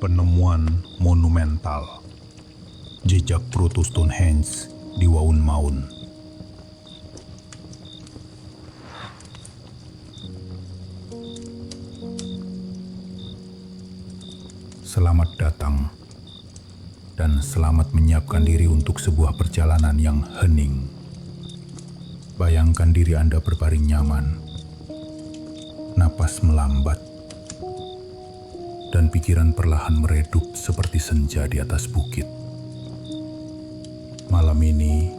Penemuan monumental, jejak Proto Stonehenge di Waun Maun. Selamat datang dan selamat menyiapkan diri untuk sebuah perjalanan yang hening. Bayangkan diri Anda berbaring nyaman, napas melambat, dan pikiran perlahan meredup seperti senja di atas bukit. Malam ini,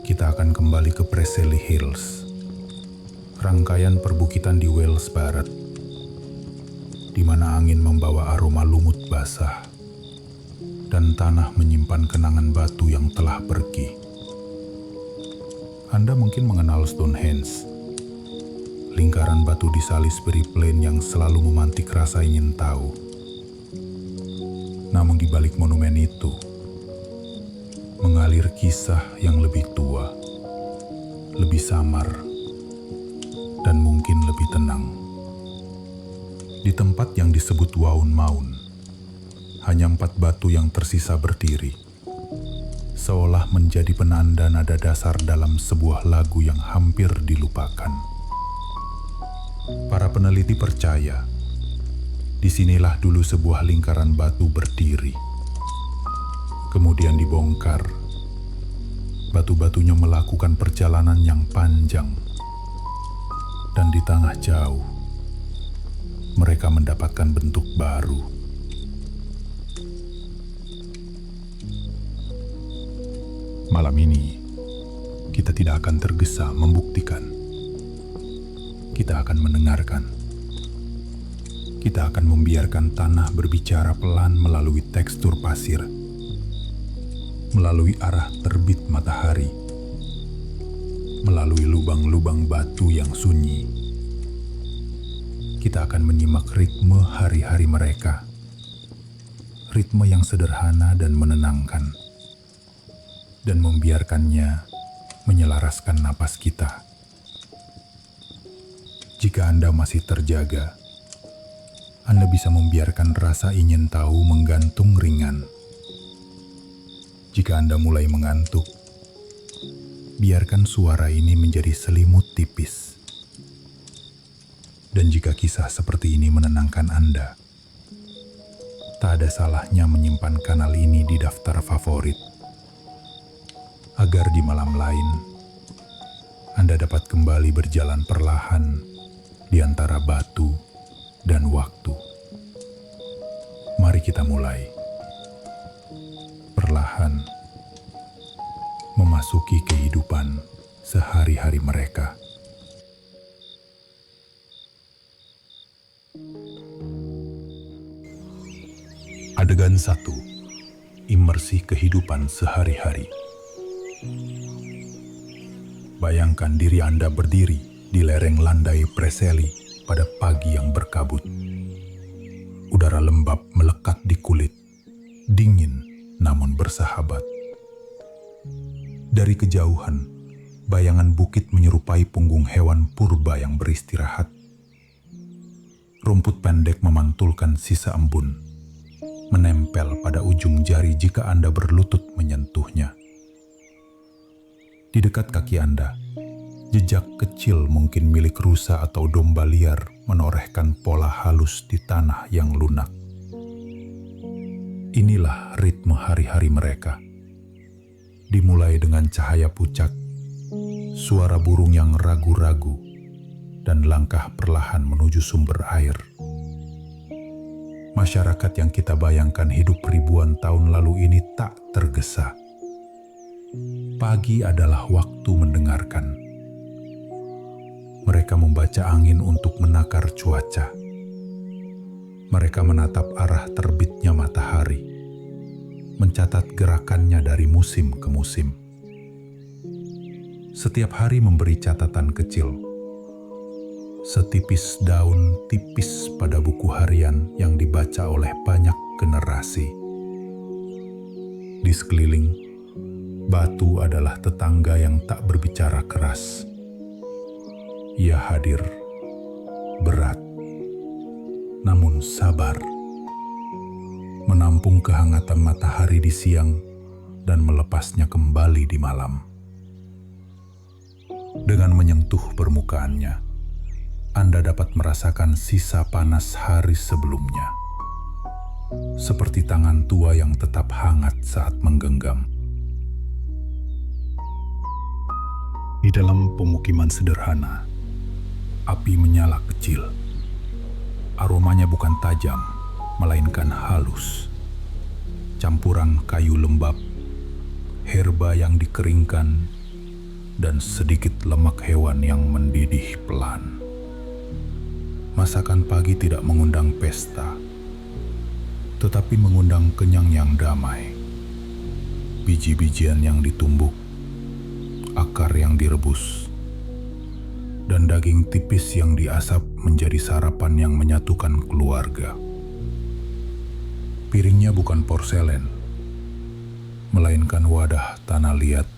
kita akan kembali ke Preseli Hills, rangkaian perbukitan di Wales Barat, di mana angin membawa aroma lumut basah dan tanah menyimpan kenangan batu yang telah pergi. Anda mungkin mengenal Stonehenge, lingkaran batu di Salisbury Plain yang selalu memantik rasa ingin tahu. Namun di balik monumen itu, mengalir kisah yang lebih tua, lebih samar, dan mungkin lebih tenang. Di tempat yang disebut Waun Maun, hanya 4 batu yang tersisa berdiri, seolah menjadi penanda nada dasar dalam sebuah lagu yang hampir dilupakan. Para peneliti percaya, disinilah dulu sebuah lingkaran batu berdiri. Kemudian dibongkar, batu-batunya melakukan perjalanan yang panjang. Dan di tanah jauh, mereka mendapatkan bentuk baru. Malam ini, kita tidak akan tergesa membuktikan. Kita akan mendengarkan. Kita akan membiarkan tanah berbicara pelan melalui tekstur pasir, melalui arah terbit matahari, melalui lubang-lubang batu yang sunyi. Kita akan menyimak ritme hari-hari mereka, ritme yang sederhana dan menenangkan, dan membiarkannya menyelaraskan napas kita. Jika Anda masih terjaga, Anda bisa membiarkan rasa ingin tahu menggantung ringan. Jika Anda mulai mengantuk, biarkan suara ini menjadi selimut tipis. Dan jika kisah seperti ini menenangkan Anda, tak ada salahnya menyimpan kanal ini di daftar favorit, agar di malam lain Anda dapat kembali berjalan perlahan di antara batu dan waktu. Mari kita mulai. Perlahan memasuki kehidupan sehari-hari mereka. Adegan 1. Imersi kehidupan sehari-hari. Bayangkan diri Anda berdiri di lereng landai Preseli pada pagi yang berkabut. Udara lembab melekat di kulit, dingin namun bersahabat. Dari kejauhan, bayangan bukit menyerupai punggung hewan purba yang beristirahat. Rumput pendek memantulkan sisa embun, menempel pada ujung jari jika Anda berlutut menyentuhnya. Di dekat kaki Anda, jejak kecil mungkin milik rusa atau domba liar menorehkan pola halus di tanah yang lunak. Inilah ritme hari-hari mereka. Dimulai dengan cahaya pucat, suara burung yang ragu-ragu, dan langkah perlahan menuju sumber air. Masyarakat yang kita bayangkan hidup ribuan tahun lalu ini tak tergesa. Pagi adalah waktu mendengarkan. Mereka membaca angin untuk menakar cuaca. Mereka menatap arah terbitnya matahari, mencatat gerakannya dari musim ke musim. Setiap hari memberi catatan kecil, setipis daun tipis pada buku harian yang dibaca oleh banyak generasi. Di sekeliling, batu adalah tetangga yang tak berbicara keras. Ia hadir, berat, namun sabar, menampung kehangatan matahari di siang dan melepasnya kembali di malam. Dengan menyentuh permukaannya, Anda dapat merasakan sisa panas hari sebelumnya, seperti tangan tua yang tetap hangat saat menggenggam. Di dalam pemukiman sederhana, api menyala kecil. Aromanya bukan tajam, melainkan halus. Campuran kayu lembab, herba yang dikeringkan, dan sedikit lemak hewan yang mendidih pelan. Masakan pagi tidak mengundang pesta, tetapi mengundang kenyang yang damai. Biji-bijian yang ditumbuk, akar yang direbus, dan daging tipis yang diasap menjadi sarapan yang menyatukan keluarga. Piringnya bukan porselen, melainkan wadah tanah liat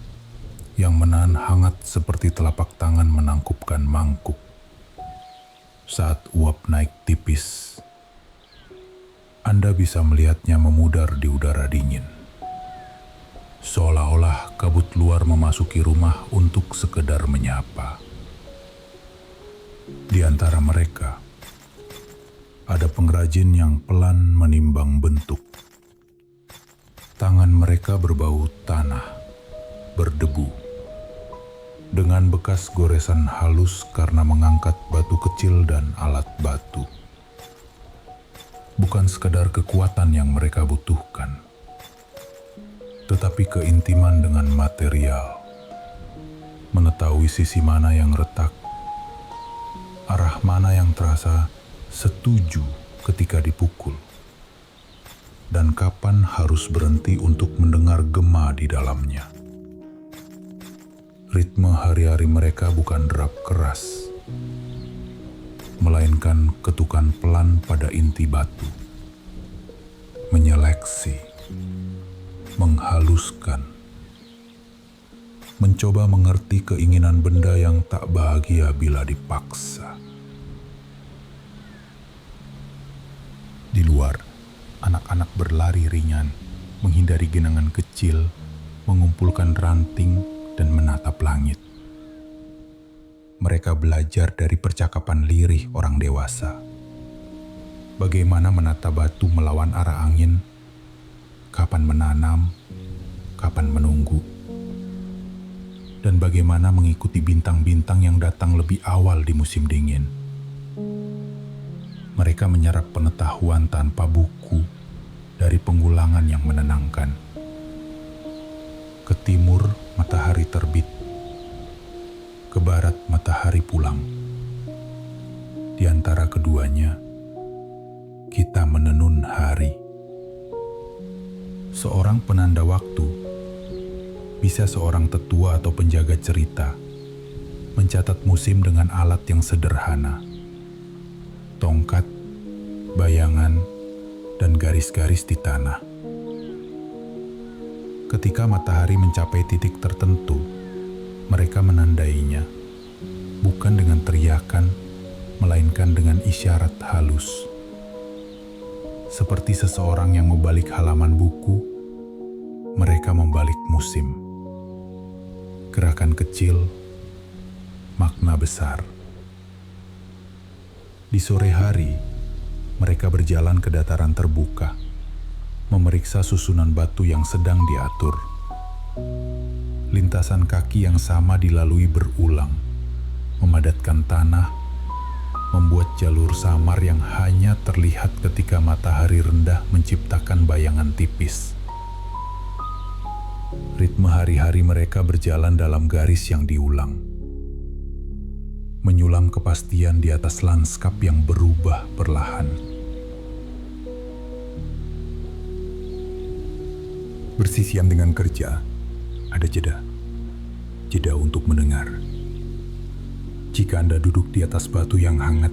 yang menahan hangat seperti telapak tangan menangkupkan mangkuk. Saat uap naik tipis, Anda bisa melihatnya memudar di udara dingin, seolah-olah kabut luar memasuki rumah untuk sekedar menyapa. Di antara mereka, ada pengrajin yang pelan menimbang bentuk. Tangan mereka berbau tanah, berdebu, dengan bekas goresan halus karena mengangkat batu kecil dan alat batu. Bukan sekadar kekuatan yang mereka butuhkan, tetapi keintiman dengan material. Mengetahui sisi mana yang retak, arah mana yang terasa setuju ketika dipukul, dan kapan harus berhenti untuk mendengar gema di dalamnya. Ritme hari-hari mereka bukan derap keras, melainkan ketukan pelan pada inti batu. Menyeleksi, menghaluskan, mencoba mengerti keinginan benda yang tak bahagia bila dipaksa. Di luar, anak-anak berlari ringan, menghindari genangan kecil, mengumpulkan ranting, dan menatap langit. Mereka belajar dari percakapan lirih orang dewasa. Bagaimana menata batu melawan arah angin, kapan menanam, kapan menunggu, dan bagaimana mengikuti bintang-bintang yang datang lebih awal di musim dingin. Mereka menyerap pengetahuan tanpa buku dari pengulangan yang menenangkan. Ke timur, matahari terbit. Ke barat, matahari pulang. Di antara keduanya, kita menenun hari. Seorang penanda waktu, bisa seorang tetua atau penjaga cerita, mencatat musim dengan alat yang sederhana. Tongkat, bayangan, dan garis-garis di tanah. Ketika matahari mencapai titik tertentu, mereka menandainya, bukan dengan teriakan, melainkan dengan isyarat halus. Seperti seseorang yang membalik halaman buku, mereka membalik musim. Gerakan kecil, makna besar. Di sore hari, mereka berjalan ke dataran terbuka, memeriksa susunan batu yang sedang diatur. Lintasan kaki yang sama dilalui berulang, memadatkan tanah, membuat jalur samar yang hanya terlihat ketika matahari rendah menciptakan bayangan tipis. Ritme hari-hari mereka berjalan dalam garis yang diulang, menyulam kepastian di atas lanskap yang berubah perlahan. Bersisian dengan kerja, ada jeda untuk mendengar. Jika Anda duduk di atas batu yang hangat,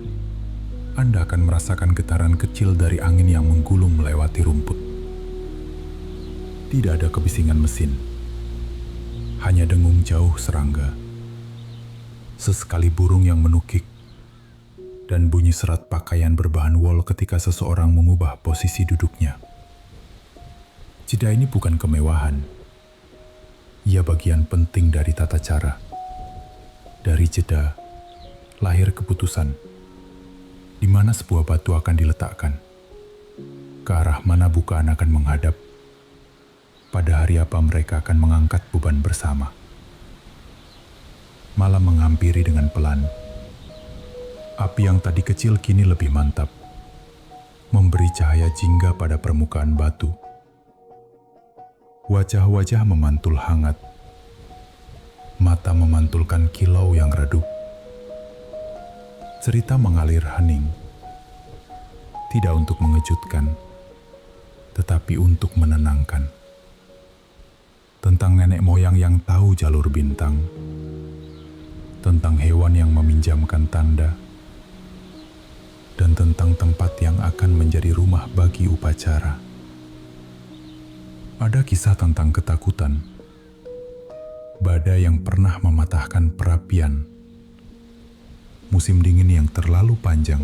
Anda akan merasakan getaran kecil dari angin yang menggulung melewati rumput. Tidak ada kebisingan mesin, hanya dengung jauh serangga. Sesekali burung yang menukik, dan bunyi serat pakaian berbahan wol ketika seseorang mengubah posisi duduknya. Jeda ini bukan kemewahan. Ia bagian penting dari tata cara. Dari jeda, lahir keputusan, di mana sebuah batu akan diletakkan, ke arah mana bukaan akan menghadap, pada hari apa mereka akan mengangkat beban bersama. Malam menghampiri dengan pelan. Api yang tadi kecil kini lebih mantap, memberi cahaya jingga pada permukaan batu. Wajah-wajah memantul hangat, mata memantulkan kilau yang redup. Cerita mengalir hening, tidak untuk mengejutkan, tetapi untuk menenangkan. Tentang nenek moyang yang tahu jalur bintang, tentang hewan yang meminjamkan tanda, dan tentang tempat yang akan menjadi rumah bagi upacara. Ada kisah tentang ketakutan, badai yang pernah mematahkan perapian, musim dingin yang terlalu panjang.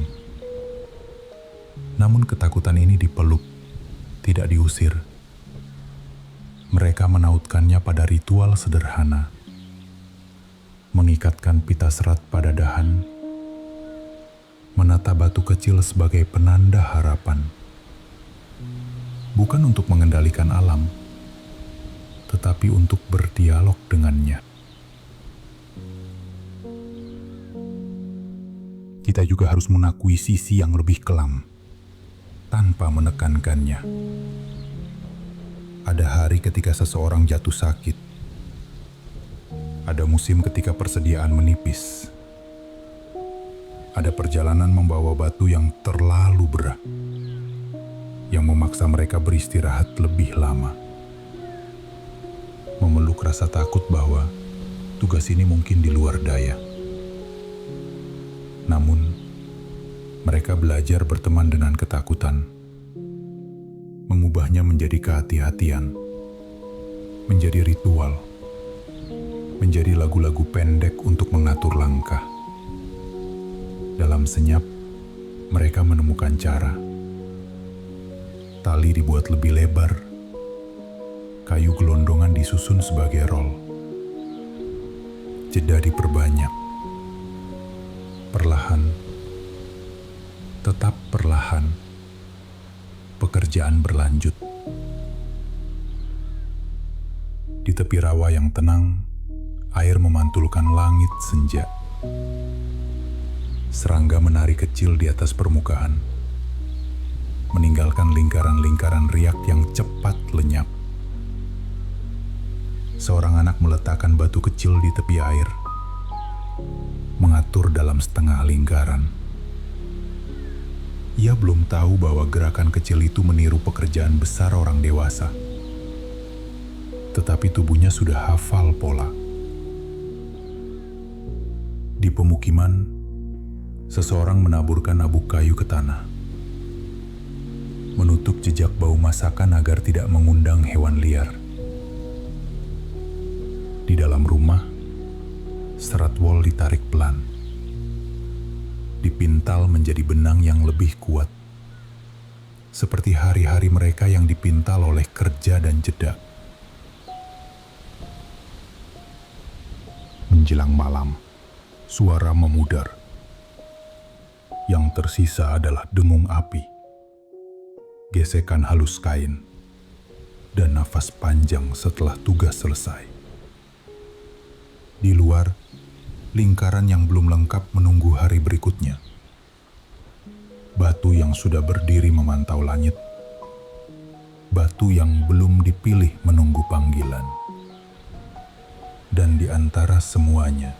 Namun ketakutan ini dipeluk, tidak diusir. Mereka menautkannya pada ritual sederhana, mengikatkan pita serat pada dahan, menata batu kecil sebagai penanda harapan. Bukan untuk mengendalikan alam, tetapi untuk berdialog dengannya. Kita juga harus mengakui sisi yang lebih kelam, tanpa menekankannya. Ada hari ketika seseorang jatuh sakit. Ada musim ketika persediaan menipis. Ada perjalanan membawa batu yang terlalu berat, yang memaksa mereka beristirahat lebih lama. Memeluk rasa takut bahwa tugas ini mungkin di luar daya. Namun, mereka belajar berteman dengan ketakutan, mengubahnya menjadi kehati-hatian, menjadi ritual, menjadi lagu-lagu pendek untuk mengatur langkah. Dalam senyap, mereka menemukan cara. Tali dibuat lebih lebar, kayu gelondongan disusun sebagai rol. Jeda diperbanyak. Perlahan, tetap perlahan, pekerjaan berlanjut. Di tepi rawa yang tenang, air memantulkan langit senja. Serangga menari kecil di atas permukaan, meninggalkan lingkaran-lingkaran riak yang cepat lenyap. Seorang anak meletakkan batu kecil di tepi air, mengatur dalam setengah lingkaran. Ia belum tahu bahwa gerakan kecil itu meniru pekerjaan besar orang dewasa. Tetapi tubuhnya sudah hafal pola. Di pemukiman, seseorang menaburkan abuk kayu ke tanah, menutup jejak bau masakan agar tidak mengundang hewan liar. Di dalam rumah, serat wol ditarik pelan, dipintal menjadi benang yang lebih kuat, seperti hari-hari mereka yang dipintal oleh kerja dan jeda. Menjelang malam, suara memudar. Yang tersisa adalah dengung api, gesekan halus kain, dan nafas panjang setelah tugas selesai. Di luar, lingkaran yang belum lengkap menunggu hari berikutnya. Batu yang sudah berdiri memantau langit. Batu yang belum dipilih menunggu panggilan. Dan di antara semuanya,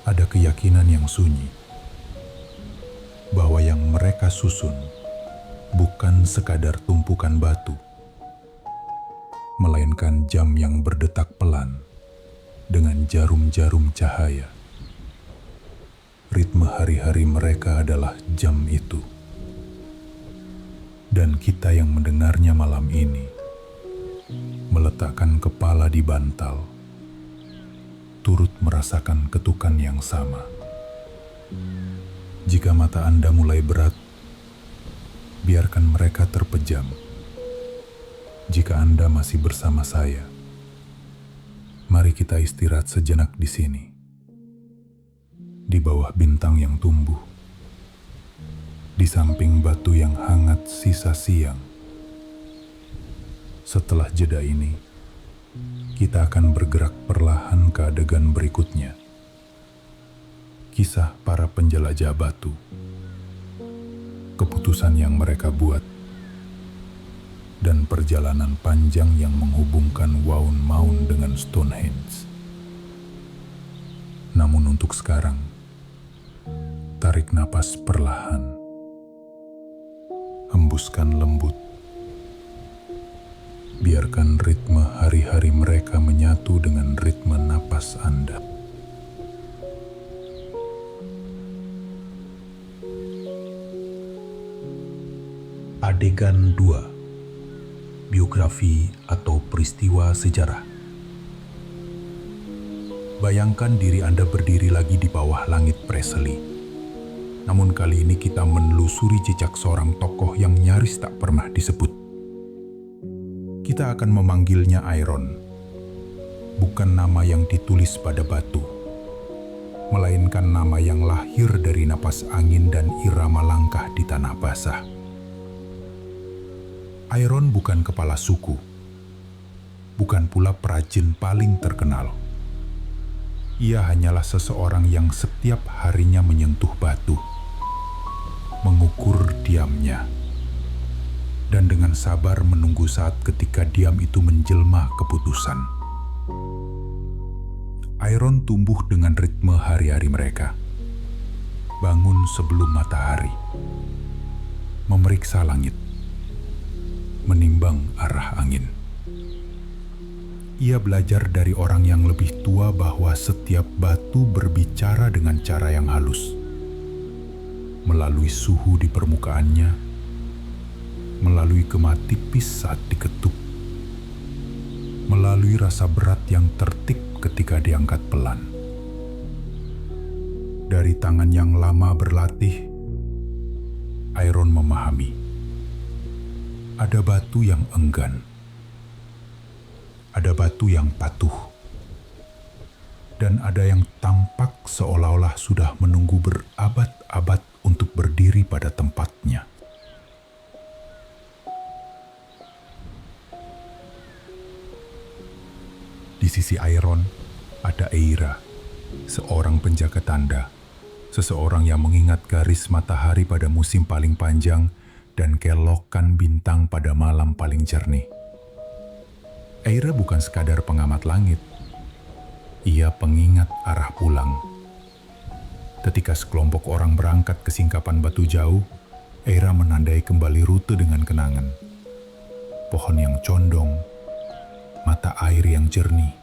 ada keyakinan yang sunyi bahwa yang mereka susun bukan sekadar tumpukan batu, melainkan jam yang berdetak pelan dengan jarum-jarum cahaya. Ritme hari-hari mereka adalah jam itu. Dan kita yang mendengarnya malam ini, meletakkan kepala di bantal, turut merasakan ketukan yang sama. Jika mata Anda mulai berat, biarkan mereka terpejam. Jika Anda masih bersama saya, mari kita istirahat sejenak di sini, di bawah bintang yang tumbuh, di samping batu yang hangat sisa siang. Setelah jeda ini, kita akan bergerak perlahan ke adegan berikutnya. Kisah para penjelajah batu, keputusan yang mereka buat, dan perjalanan panjang yang menghubungkan Waun Maun dengan Stonehenge. Namun untuk sekarang, tarik napas perlahan, hembuskan lembut. Biarkan ritme hari-hari mereka menyatu dengan ritme napas Anda. Adegan 2. Biografi atau peristiwa sejarah. Bayangkan diri Anda berdiri lagi di bawah langit Presley. Namun kali ini kita menelusuri jejak seorang tokoh yang nyaris tak pernah disebut. Kita akan memanggilnya Iron, bukan nama yang ditulis pada batu, melainkan nama yang lahir dari napas angin dan irama langkah di tanah basah. Iron bukan kepala suku, bukan pula perajin paling terkenal. Ia hanyalah seseorang yang setiap harinya menyentuh batu, mengukur diamnya, dan dengan sabar menunggu saat ketika diam itu menjelma keputusan. Iron tumbuh dengan ritme hari-hari mereka. Bangun sebelum matahari, memeriksa langit, menimbang arah angin. Ia belajar dari orang yang lebih tua bahwa setiap batu berbicara dengan cara yang halus, melalui suhu di permukaannya, melalui gema tipis saat diketuk, melalui rasa berat yang tertik ketika diangkat pelan. Dari tangan yang lama berlatih, Iron memahami ada batu yang enggan, ada batu yang patuh, dan ada yang tampak seolah-olah sudah menunggu berabad-abad untuk berdiri pada tempatnya. Di sisi Iron ada Eira, seorang penjaga tanda, seseorang yang mengingat garis matahari pada musim paling panjang dan kelokan bintang pada malam paling jernih. Eira bukan sekadar pengamat langit, ia pengingat arah pulang. Ketika sekelompok orang berangkat ke singkapan batu jauh, Eira menandai kembali rute dengan kenangan. Pohon yang condong, mata air yang jernih,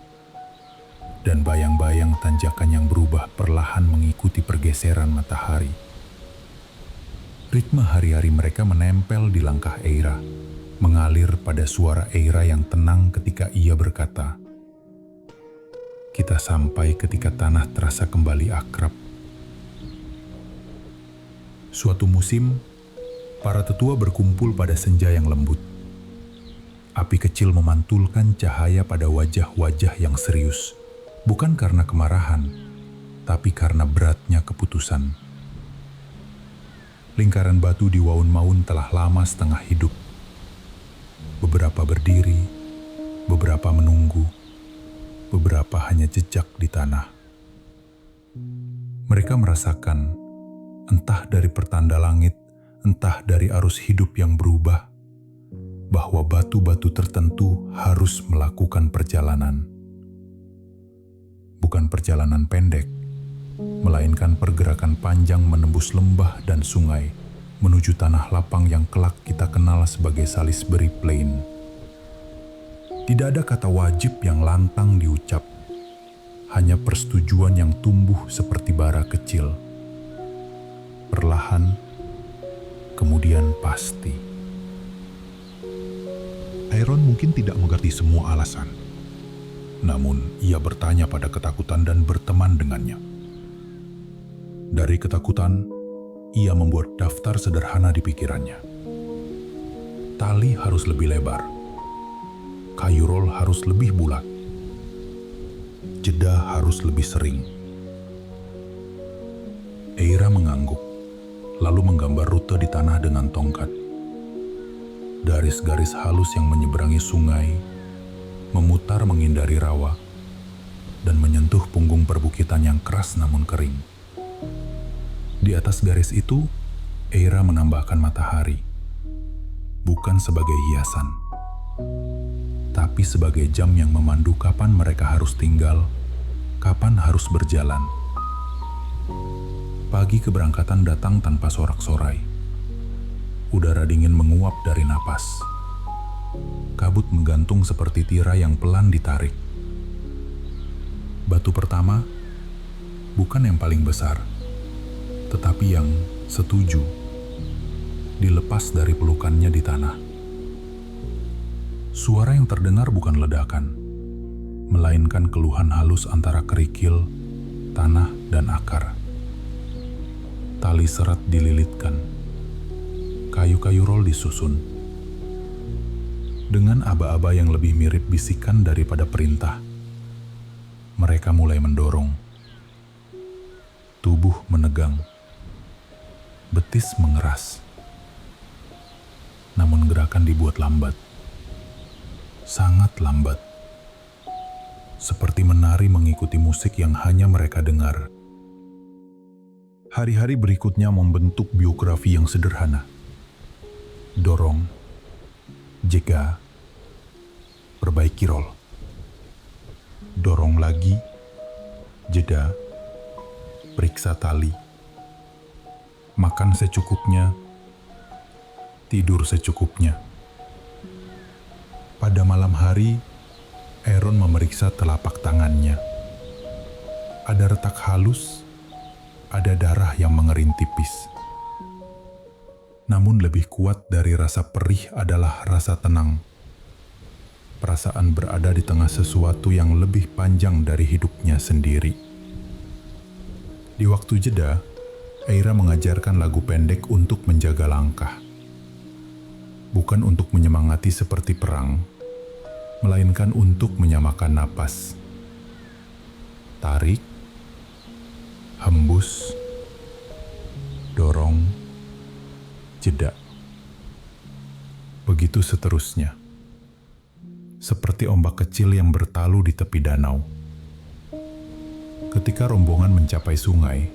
dan bayang-bayang tanjakan yang berubah perlahan mengikuti pergeseran matahari. Ritme hari-hari mereka menempel di langkah Eira, mengalir pada suara Eira yang tenang ketika ia berkata, "Kita sampai ketika tanah terasa kembali akrab." Suatu musim, para tetua berkumpul pada senja yang lembut. Api kecil memantulkan cahaya pada wajah-wajah yang serius, bukan karena kemarahan, tapi karena beratnya keputusan. Lingkaran batu di Waun Maun telah lama setengah hidup. Beberapa berdiri, beberapa menunggu, beberapa hanya jejak di tanah. Mereka merasakan, entah dari pertanda langit, entah dari arus hidup yang berubah, bahwa batu-batu tertentu harus melakukan perjalanan. Bukan perjalanan pendek, melainkan pergerakan panjang menembus lembah dan sungai menuju tanah lapang yang kelak kita kenal sebagai Salisbury Plain. Tidak ada kata wajib yang lantang diucap, hanya persetujuan yang tumbuh seperti bara kecil. Perlahan, kemudian pasti. Iron mungkin tidak mengerti semua alasan, namun ia bertanya pada ketakutan dan berteman dengannya. Dari ketakutan, ia membuat daftar sederhana di pikirannya. Tali harus lebih lebar. Kayu roll harus lebih bulat. Jeda harus lebih sering. Eira mengangguk, lalu menggambar rute di tanah dengan tongkat. Garis-garis halus yang menyeberangi sungai, memutar menghindari rawa, dan menyentuh punggung perbukitan yang keras namun kering. Di atas garis itu, Eira menambahkan matahari, bukan sebagai hiasan, tapi sebagai jam yang memandu kapan mereka harus tinggal, kapan harus berjalan. Pagi keberangkatan datang tanpa sorak-sorai. Udara dingin menguap dari napas. Kabut menggantung seperti tirai yang pelan ditarik. Batu pertama bukan yang paling besar, tetapi yang setuju dilepas dari pelukannya di tanah. Suara yang terdengar bukan ledakan, melainkan keluhan halus antara kerikil, tanah, dan akar. Tali serat dililitkan, kayu-kayu roll disusun. Dengan aba-aba yang lebih mirip bisikan daripada perintah, mereka mulai mendorong. Tubuh menegang, betis mengeras. Namun gerakan dibuat lambat, sangat lambat. Seperti menari mengikuti musik yang hanya mereka dengar. Hari-hari berikutnya membentuk biografi yang sederhana. Dorong, jega, perbaiki roll. Dorong lagi, jeda, periksa tali. Makan secukupnya, tidur secukupnya. Pada malam hari, Aaron memeriksa telapak tangannya. Ada retak halus, ada darah yang mengering tipis. Namun lebih kuat dari rasa perih adalah rasa tenang. Perasaan berada di tengah sesuatu yang lebih panjang dari hidupnya sendiri. Di waktu jeda, Eira mengajarkan lagu pendek untuk menjaga langkah. Bukan untuk menyemangati seperti perang, melainkan untuk menyamakan napas. Tarik, hembus, dorong, jeda. Begitu seterusnya. Seperti ombak kecil yang bertalu di tepi danau. Ketika rombongan mencapai sungai,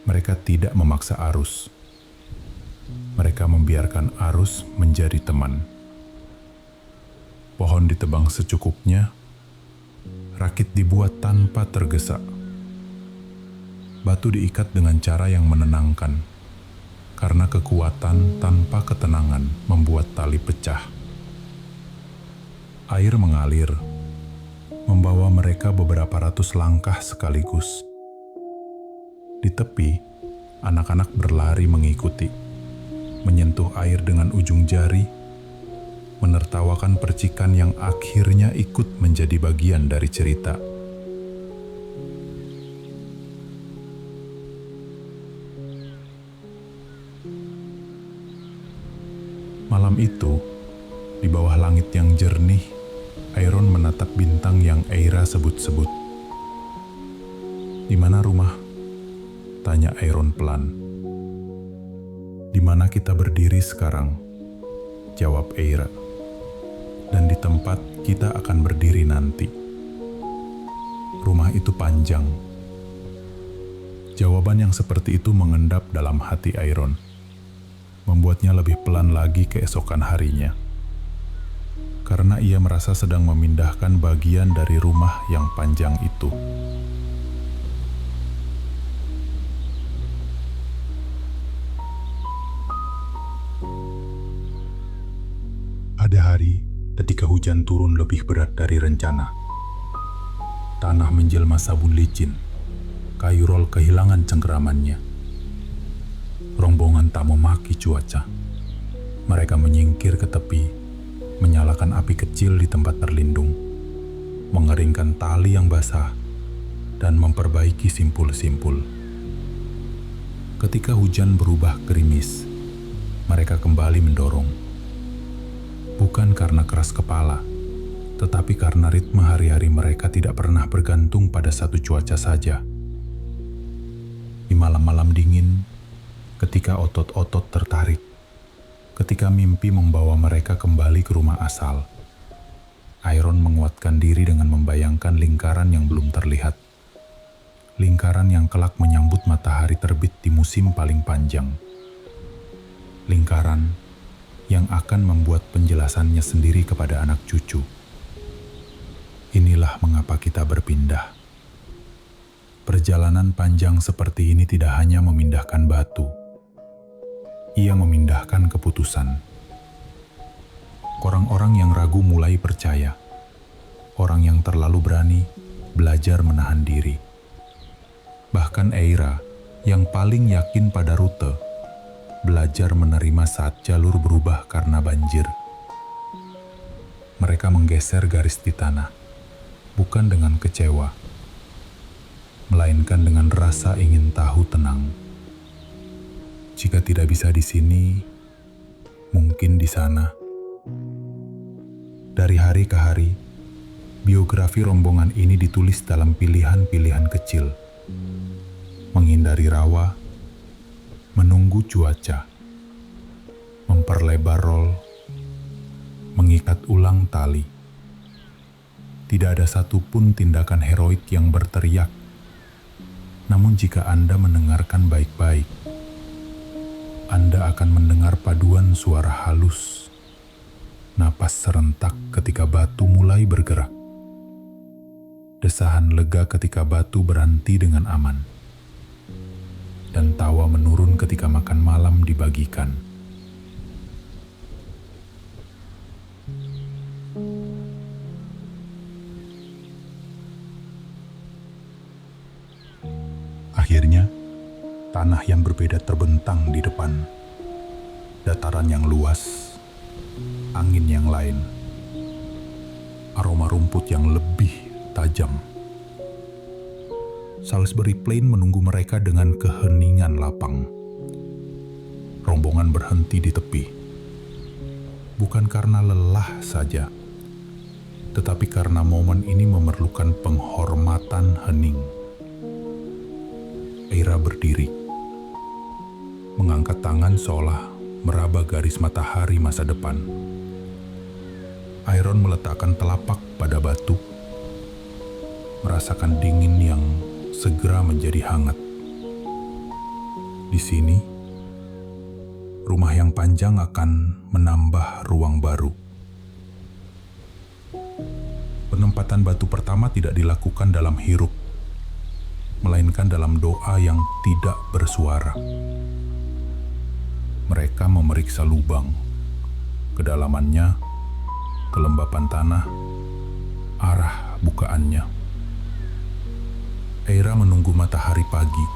mereka tidak memaksa arus. Mereka membiarkan arus menjadi teman. Pohon ditebang secukupnya, rakit dibuat tanpa tergesa. Batu diikat dengan cara yang menenangkan, karena kekuatan tanpa ketenangan membuat tali pecah. Air mengalir, membawa mereka beberapa ratus langkah sekaligus. Di tepi, anak-anak berlari mengikuti, menyentuh air dengan ujung jari, menertawakan percikan yang akhirnya ikut menjadi bagian dari cerita. Malam itu, di bawah langit yang jernih, Aaron menatap bintang yang Eira sebut-sebut. "Di mana rumah?" tanya Aaron pelan. "Di mana kita berdiri sekarang?" jawab Eira. "Dan di tempat kita akan berdiri nanti." Rumah itu panjang. Jawaban yang seperti itu mengendap dalam hati Aaron, membuatnya lebih pelan lagi keesokan harinya. Karena ia merasa sedang memindahkan bagian dari rumah yang panjang itu. Ada hari ketika hujan turun lebih berat dari rencana. Tanah menjelma sabun licin, kayu roll kehilangan cengkeramannya. Rombongan tak memaki cuaca. Mereka menyingkir ke tepi, menyalakan api kecil di tempat terlindung, mengeringkan tali yang basah, dan memperbaiki simpul-simpul. Ketika hujan berubah gerimis, mereka kembali mendorong. Bukan karena keras kepala, tetapi karena ritme hari-hari mereka tidak pernah bergantung pada satu cuaca saja. Di malam-malam dingin, ketika otot-otot tertarik, ketika mimpi membawa mereka kembali ke rumah asal, Iron menguatkan diri dengan membayangkan lingkaran yang belum terlihat. Lingkaran yang kelak menyambut matahari terbit di musim paling panjang. Lingkaran yang akan membuat penjelasannya sendiri kepada anak cucu. Inilah mengapa kita berpindah. Perjalanan panjang seperti ini tidak hanya memindahkan batu. Ia memindahkan keputusan. Orang-orang yang ragu mulai percaya. Orang yang terlalu berani belajar menahan diri. Bahkan Eira yang paling yakin pada rute belajar menerima saat jalur berubah karena banjir. Mereka menggeser garis di tanah, bukan dengan kecewa, melainkan dengan rasa ingin tahu tenang. Jika tidak bisa di sini, mungkin di sana. Dari hari ke hari, biografi rombongan ini ditulis dalam pilihan-pilihan kecil. Menghindari rawa, menunggu cuaca, memperlebar rol, mengikat ulang tali. Tidak ada satupun tindakan heroik yang berteriak. Namun jika Anda mendengarkan baik-baik, Anda akan mendengar paduan suara halus, napas serentak ketika batu mulai bergerak, desahan lega ketika batu berhenti dengan aman, dan tawa menurun ketika makan malam dibagikan. Akhirnya, tanah yang berbeda terbentang di depan. Dataran yang luas, angin yang lain, aroma rumput yang lebih tajam. Salisbury Plain menunggu mereka dengan keheningan lapang. Rombongan berhenti di tepi. Bukan karena lelah saja, tetapi karena momen ini memerlukan penghormatan hening. Eira berdiri, mengangkat tangan seolah meraba garis matahari masa depan. Iron meletakkan telapak pada batu, merasakan dingin yang segera menjadi hangat. Di sini, rumah yang panjang akan menambah ruang baru. Penempatan batu pertama tidak dilakukan dalam hiruk, melainkan dalam doa yang tidak bersuara. Mereka memeriksa lubang, kedalamannya, kelembapan tanah, arah bukaannya. Eira menunggu matahari pagi,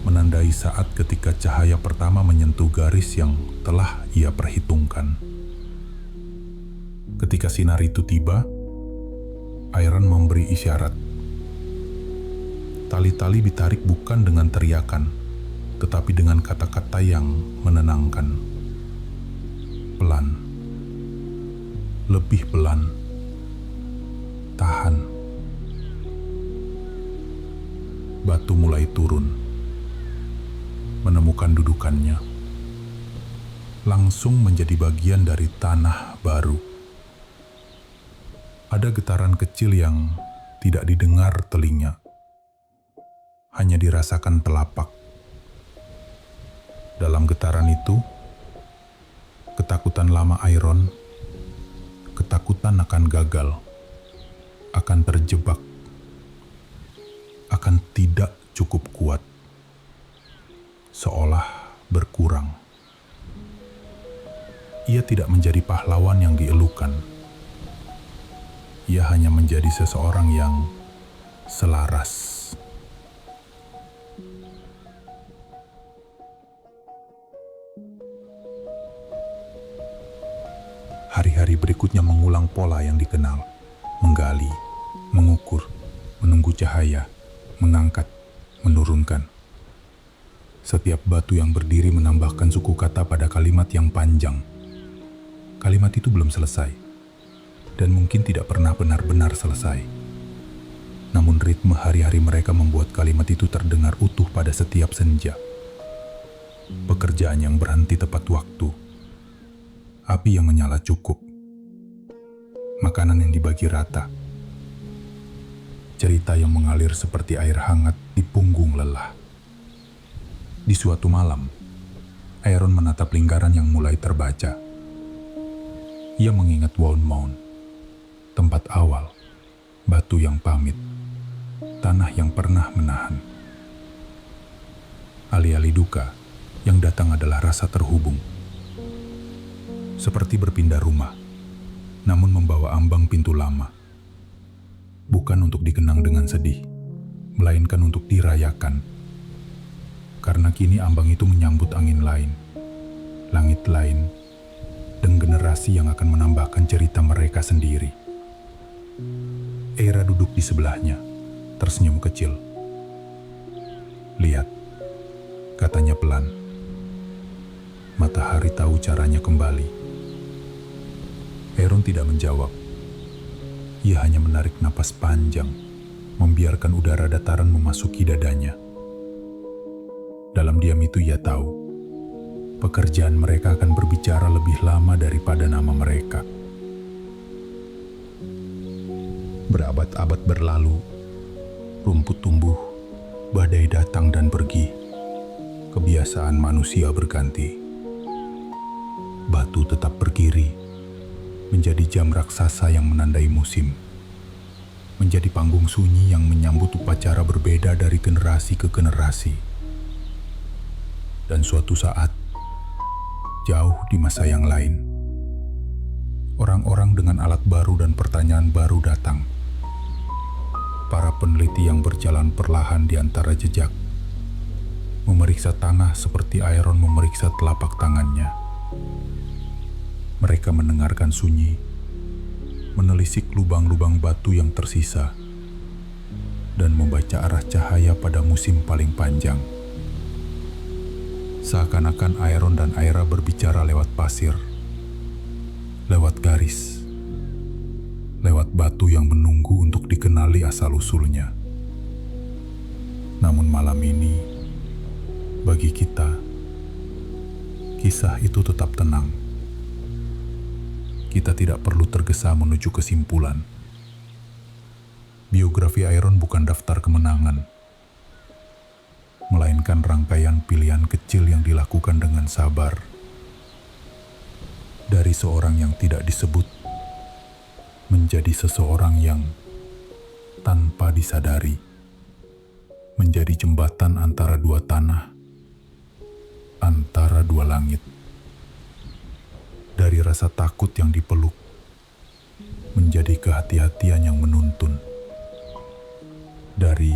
menandai saat ketika cahaya pertama menyentuh garis yang telah ia perhitungkan. Ketika sinar itu tiba, Iron memberi isyarat. Tali-tali ditarik bukan dengan teriakan, tetapi dengan kata-kata yang menenangkan. Pelan, lebih pelan, tahan. Batu mulai turun, menemukan dudukannya, langsung menjadi bagian dari tanah baru. Ada getaran kecil yang tidak didengar telinga, hanya dirasakan telapak. Dalam getaran itu, ketakutan lama Iron, ketakutan akan gagal, akan terjebak, akan tidak cukup kuat, seolah berkurang. Ia tidak menjadi pahlawan yang dielukan. Ia hanya menjadi seseorang yang selaras. Hari-hari berikutnya mengulang pola yang dikenal, menggali, mengukur, menunggu cahaya, mengangkat, menurunkan. Setiap batu yang berdiri menambahkan suku kata pada kalimat yang panjang. Kalimat itu belum selesai, dan mungkin tidak pernah benar-benar selesai. Namun ritme hari-hari mereka membuat kalimat itu terdengar utuh pada setiap senja. Pekerjaan yang berhenti tepat waktu, api yang menyala cukup, makanan yang dibagi rata, cerita yang mengalir seperti air hangat di punggung lelah. Di suatu malam, Aaron menatap lingkaran yang mulai terbaca. Ia mengingat Wound, tempat awal, batu yang pamit, tanah yang pernah menahan. Alih-alih duka, yang datang adalah rasa terhubung. Seperti berpindah rumah, namun membawa ambang pintu lama. Bukan untuk dikenang dengan sedih, melainkan untuk dirayakan. Karena kini ambang itu menyambut angin lain, langit lain, dan generasi yang akan menambahkan cerita mereka sendiri. Era duduk di sebelahnya, tersenyum kecil. "Lihat," katanya pelan. Matahari tahu caranya kembali. Aaron tidak menjawab. Ia hanya menarik napas panjang, membiarkan udara dataran memasuki dadanya. Dalam diam itu ia tahu, pekerjaan mereka akan berbicara lebih lama daripada nama mereka. Berabad-abad berlalu, rumput tumbuh, badai datang dan pergi. Kebiasaan manusia berganti. Batu tetap berdiri, menjadi jam raksasa yang menandai musim. Menjadi panggung sunyi yang menyambut upacara berbeda dari generasi ke generasi. Dan suatu saat, jauh di masa yang lain, orang-orang dengan alat baru dan pertanyaan baru datang. Para peneliti yang berjalan perlahan di antara jejak, memeriksa tanah seperti Aaron memeriksa telapak tangannya. Mereka mendengarkan sunyi, menelisik lubang-lubang batu yang tersisa, dan membaca arah cahaya pada musim paling panjang. Seakan-akan Aaron dan Aira berbicara lewat pasir, lewat garis, lewat batu yang menunggu untuk dikenali asal-usulnya. Namun malam ini, bagi kita, kisah itu tetap tenang. Kita tidak perlu tergesa menuju kesimpulan. Biografi Aaron bukan daftar kemenangan, melainkan rangkaian pilihan kecil yang dilakukan dengan sabar. Dari seorang yang tidak disebut, menjadi seseorang yang tanpa disadari, menjadi jembatan antara dua tanah, antara dua langit. Dari rasa takut yang dipeluk, menjadi kehati-hatian yang menuntun. Dari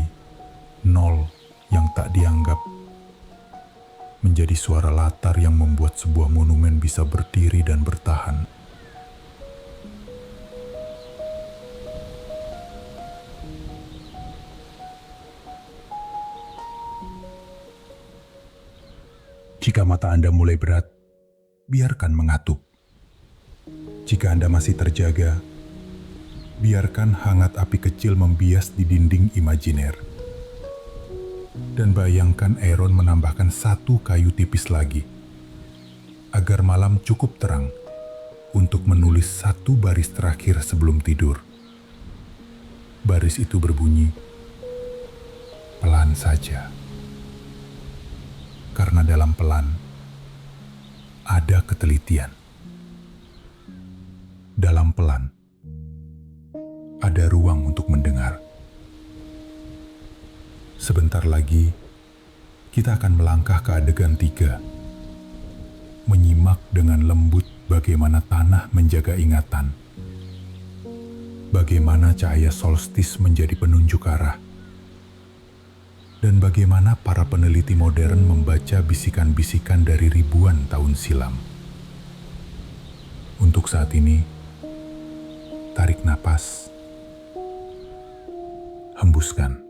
nol yang tak dianggap, menjadi suara latar yang membuat sebuah monumen bisa berdiri dan bertahan. Jika mata Anda mulai berat, biarkan mengatup. Jika Anda masih terjaga, biarkan hangat api kecil membias di dinding imajiner. Dan bayangkan Aaron menambahkan satu kayu tipis lagi, agar malam cukup terang untuk menulis satu baris terakhir sebelum tidur. Baris itu berbunyi, pelan saja. Karena dalam pelan, ada ketelitian. Dalam pelan, ada ruang untuk mendengar. Sebentar lagi, kita akan melangkah ke adegan 3. Menyimak dengan lembut bagaimana tanah menjaga ingatan. Bagaimana cahaya solstis menjadi penunjuk arah. Dan bagaimana para peneliti modern membaca bisikan-bisikan dari ribuan tahun silam. Untuk saat ini, tarik napas, hembuskan.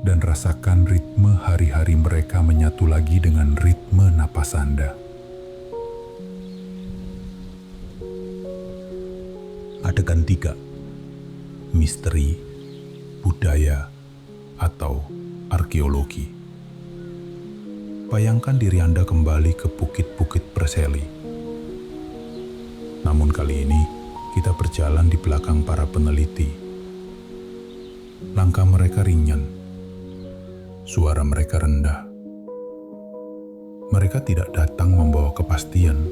dan rasakan ritme hari-hari mereka menyatu lagi dengan ritme napas Anda. Adegan 3. Misteri, budaya, atau arkeologi. Bayangkan diri Anda kembali ke bukit-bukit Preseli. Namun kali ini, kita berjalan di belakang para peneliti. Langkah mereka ringan, suara mereka rendah. Mereka tidak datang membawa kepastian,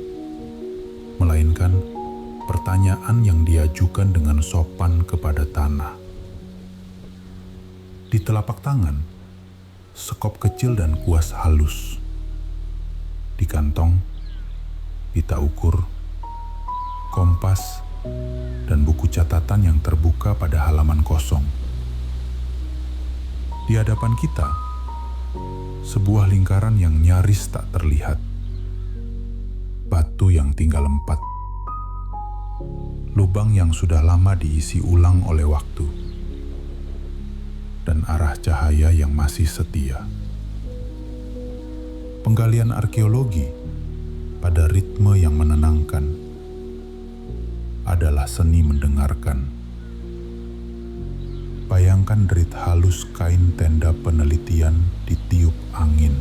melainkan pertanyaan yang diajukan dengan sopan kepada tanah. Di telapak tangan, sekop kecil dan kuas halus. Di kantong, pita ukur, kompas, dan buku catatan yang terbuka pada halaman kosong. Di hadapan kita, sebuah lingkaran yang nyaris tak terlihat. Batu yang tinggal 4. Lubang yang sudah lama diisi ulang oleh waktu. Dan arah cahaya yang masih setia. Penggalian arkeologi pada ritme yang menenangkan adalah seni mendengarkan. Bayangkan derit halus kain tenda penelitian ditiup angin.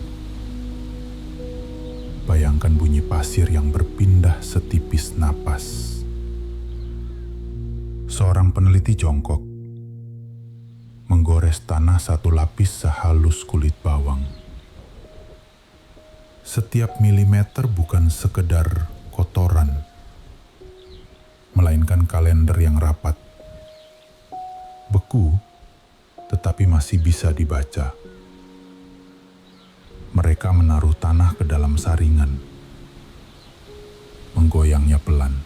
Bayangkan bunyi pasir yang berpindah setipis napas. Seorang peneliti jongkok, menggores tanah satu lapis sehalus kulit bawang. Setiap milimeter bukan sekedar kotoran, melainkan kalender yang rapat. Beku, tetapi masih bisa dibaca. Mereka menaruh tanah ke dalam saringan, menggoyangnya pelan.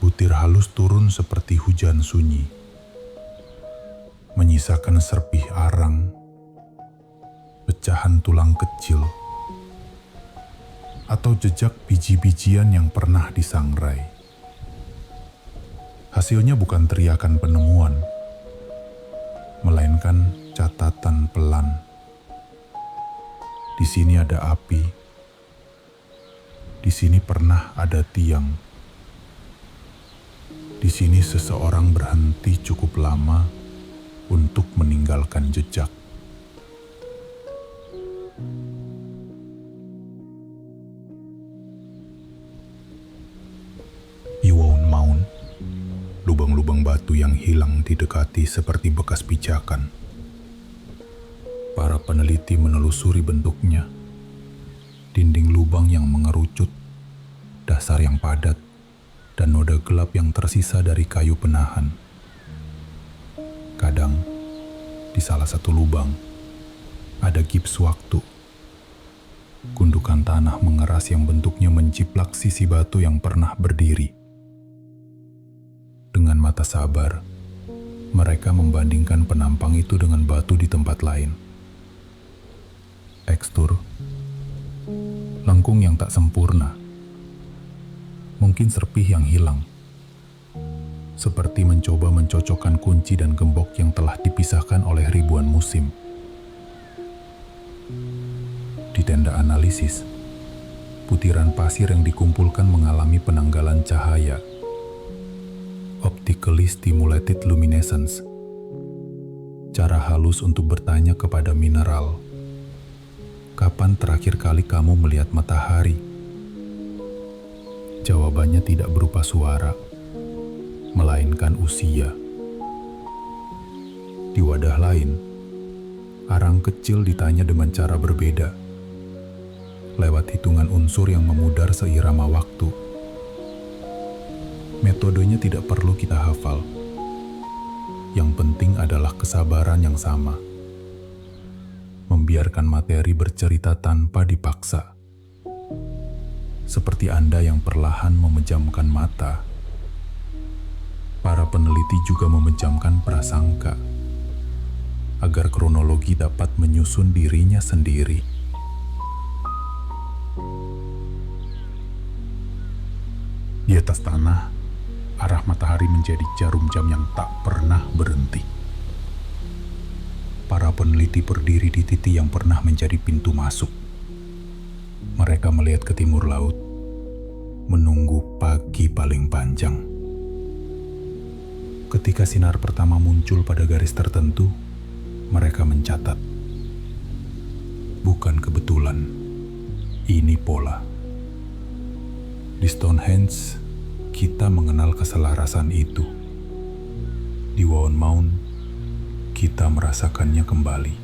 Butir halus turun seperti hujan sunyi, menyisakan serpih arang, pecahan tulang kecil, atau jejak biji-bijian yang pernah disangrai. Hasilnya bukan teriakan penemuan, melainkan catatan pelan. Di sini ada api, di sini pernah ada tiang, di sini seseorang berhenti cukup lama untuk meninggalkan jejak. Iwon Mound, lubang-lubang batu yang hilang didekati seperti bekas pijakan. Para peneliti menelusuri bentuknya. Dinding lubang yang mengerucut, dasar yang padat, dan noda gelap yang tersisa dari kayu penahan. Kadang, di salah satu lubang, ada gips waktu. Gundukan tanah mengeras yang bentuknya menjiplak sisi batu yang pernah berdiri. Dengan mata sabar, mereka membandingkan penampang itu dengan batu di tempat lain. Tekstur, lengkung yang tak sempurna, mungkin serpih yang hilang, seperti mencoba mencocokkan kunci dan gembok yang telah dipisahkan oleh ribuan musim. Di tenda analisis, butiran pasir yang dikumpulkan mengalami penanggalan cahaya, optically stimulated luminescence, cara halus untuk bertanya kepada mineral, kapan terakhir kali kamu melihat matahari? Jawabannya tidak berupa suara, melainkan usia. Di wadah lain, arang kecil ditanya dengan cara berbeda, lewat hitungan unsur yang memudar seirama waktu. Metodenya tidak perlu kita hafal. Yang penting adalah kesabaran yang sama. Membiarkan materi bercerita tanpa dipaksa. Seperti Anda yang perlahan memejamkan mata. Para peneliti juga memejamkan prasangka, agar kronologi dapat menyusun dirinya sendiri. Di atas tanah, arah matahari menjadi jarum jam yang tak pernah berhenti. para peneliti berdiri di titik yang pernah menjadi pintu masuk. Mereka melihat ke timur laut, menunggu pagi paling panjang. Ketika sinar pertama muncul pada garis tertentu, mereka mencatat. Bukan kebetulan, ini pola. Di Stonehenge, kita mengenal keselarasan itu. Di Wown Mound, kita merasakannya kembali.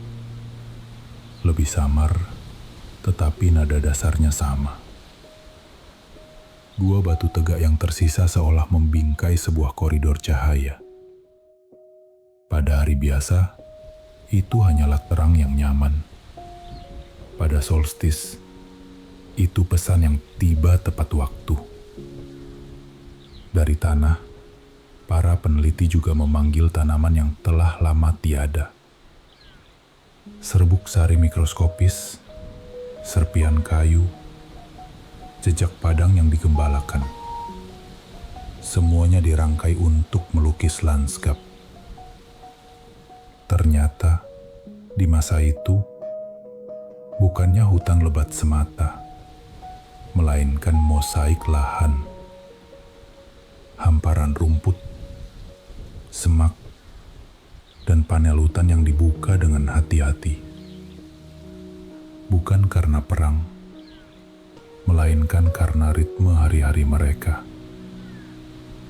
Lebih samar, tetapi nada dasarnya sama. Dua batu tegak yang tersisa seolah membingkai sebuah koridor cahaya. Pada hari biasa, itu hanyalah terang yang nyaman. Pada solstice, itu pesan yang tiba tepat waktu. Dari tanah, para peneliti juga memanggil tanaman yang telah lama tiada. Serbuk sari mikroskopis, serpian kayu, jejak padang yang digembalakan. Semuanya dirangkai untuk melukis lanskap. Ternyata, di masa itu, bukannya hutan lebat semata, melainkan mosaik lahan, hamparan rumput, semak, dan panel hutan yang dibuka dengan hati-hati. Bukan karena perang, melainkan karena ritme hari-hari mereka.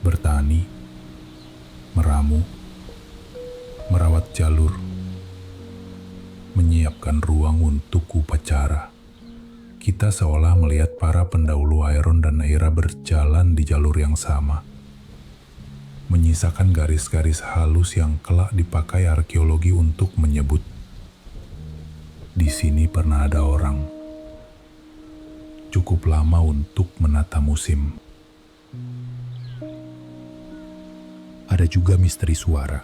Bertani, meramu, merawat jalur, menyiapkan ruang untuk upacara. Kita seolah melihat para pendahulu Aeron dan Eira berjalan di jalur yang sama, menyisakan garis-garis halus yang kelak dipakai arkeologi untuk menyebut, di sini pernah ada orang. Cukup lama untuk menata musim. Ada juga misteri suara.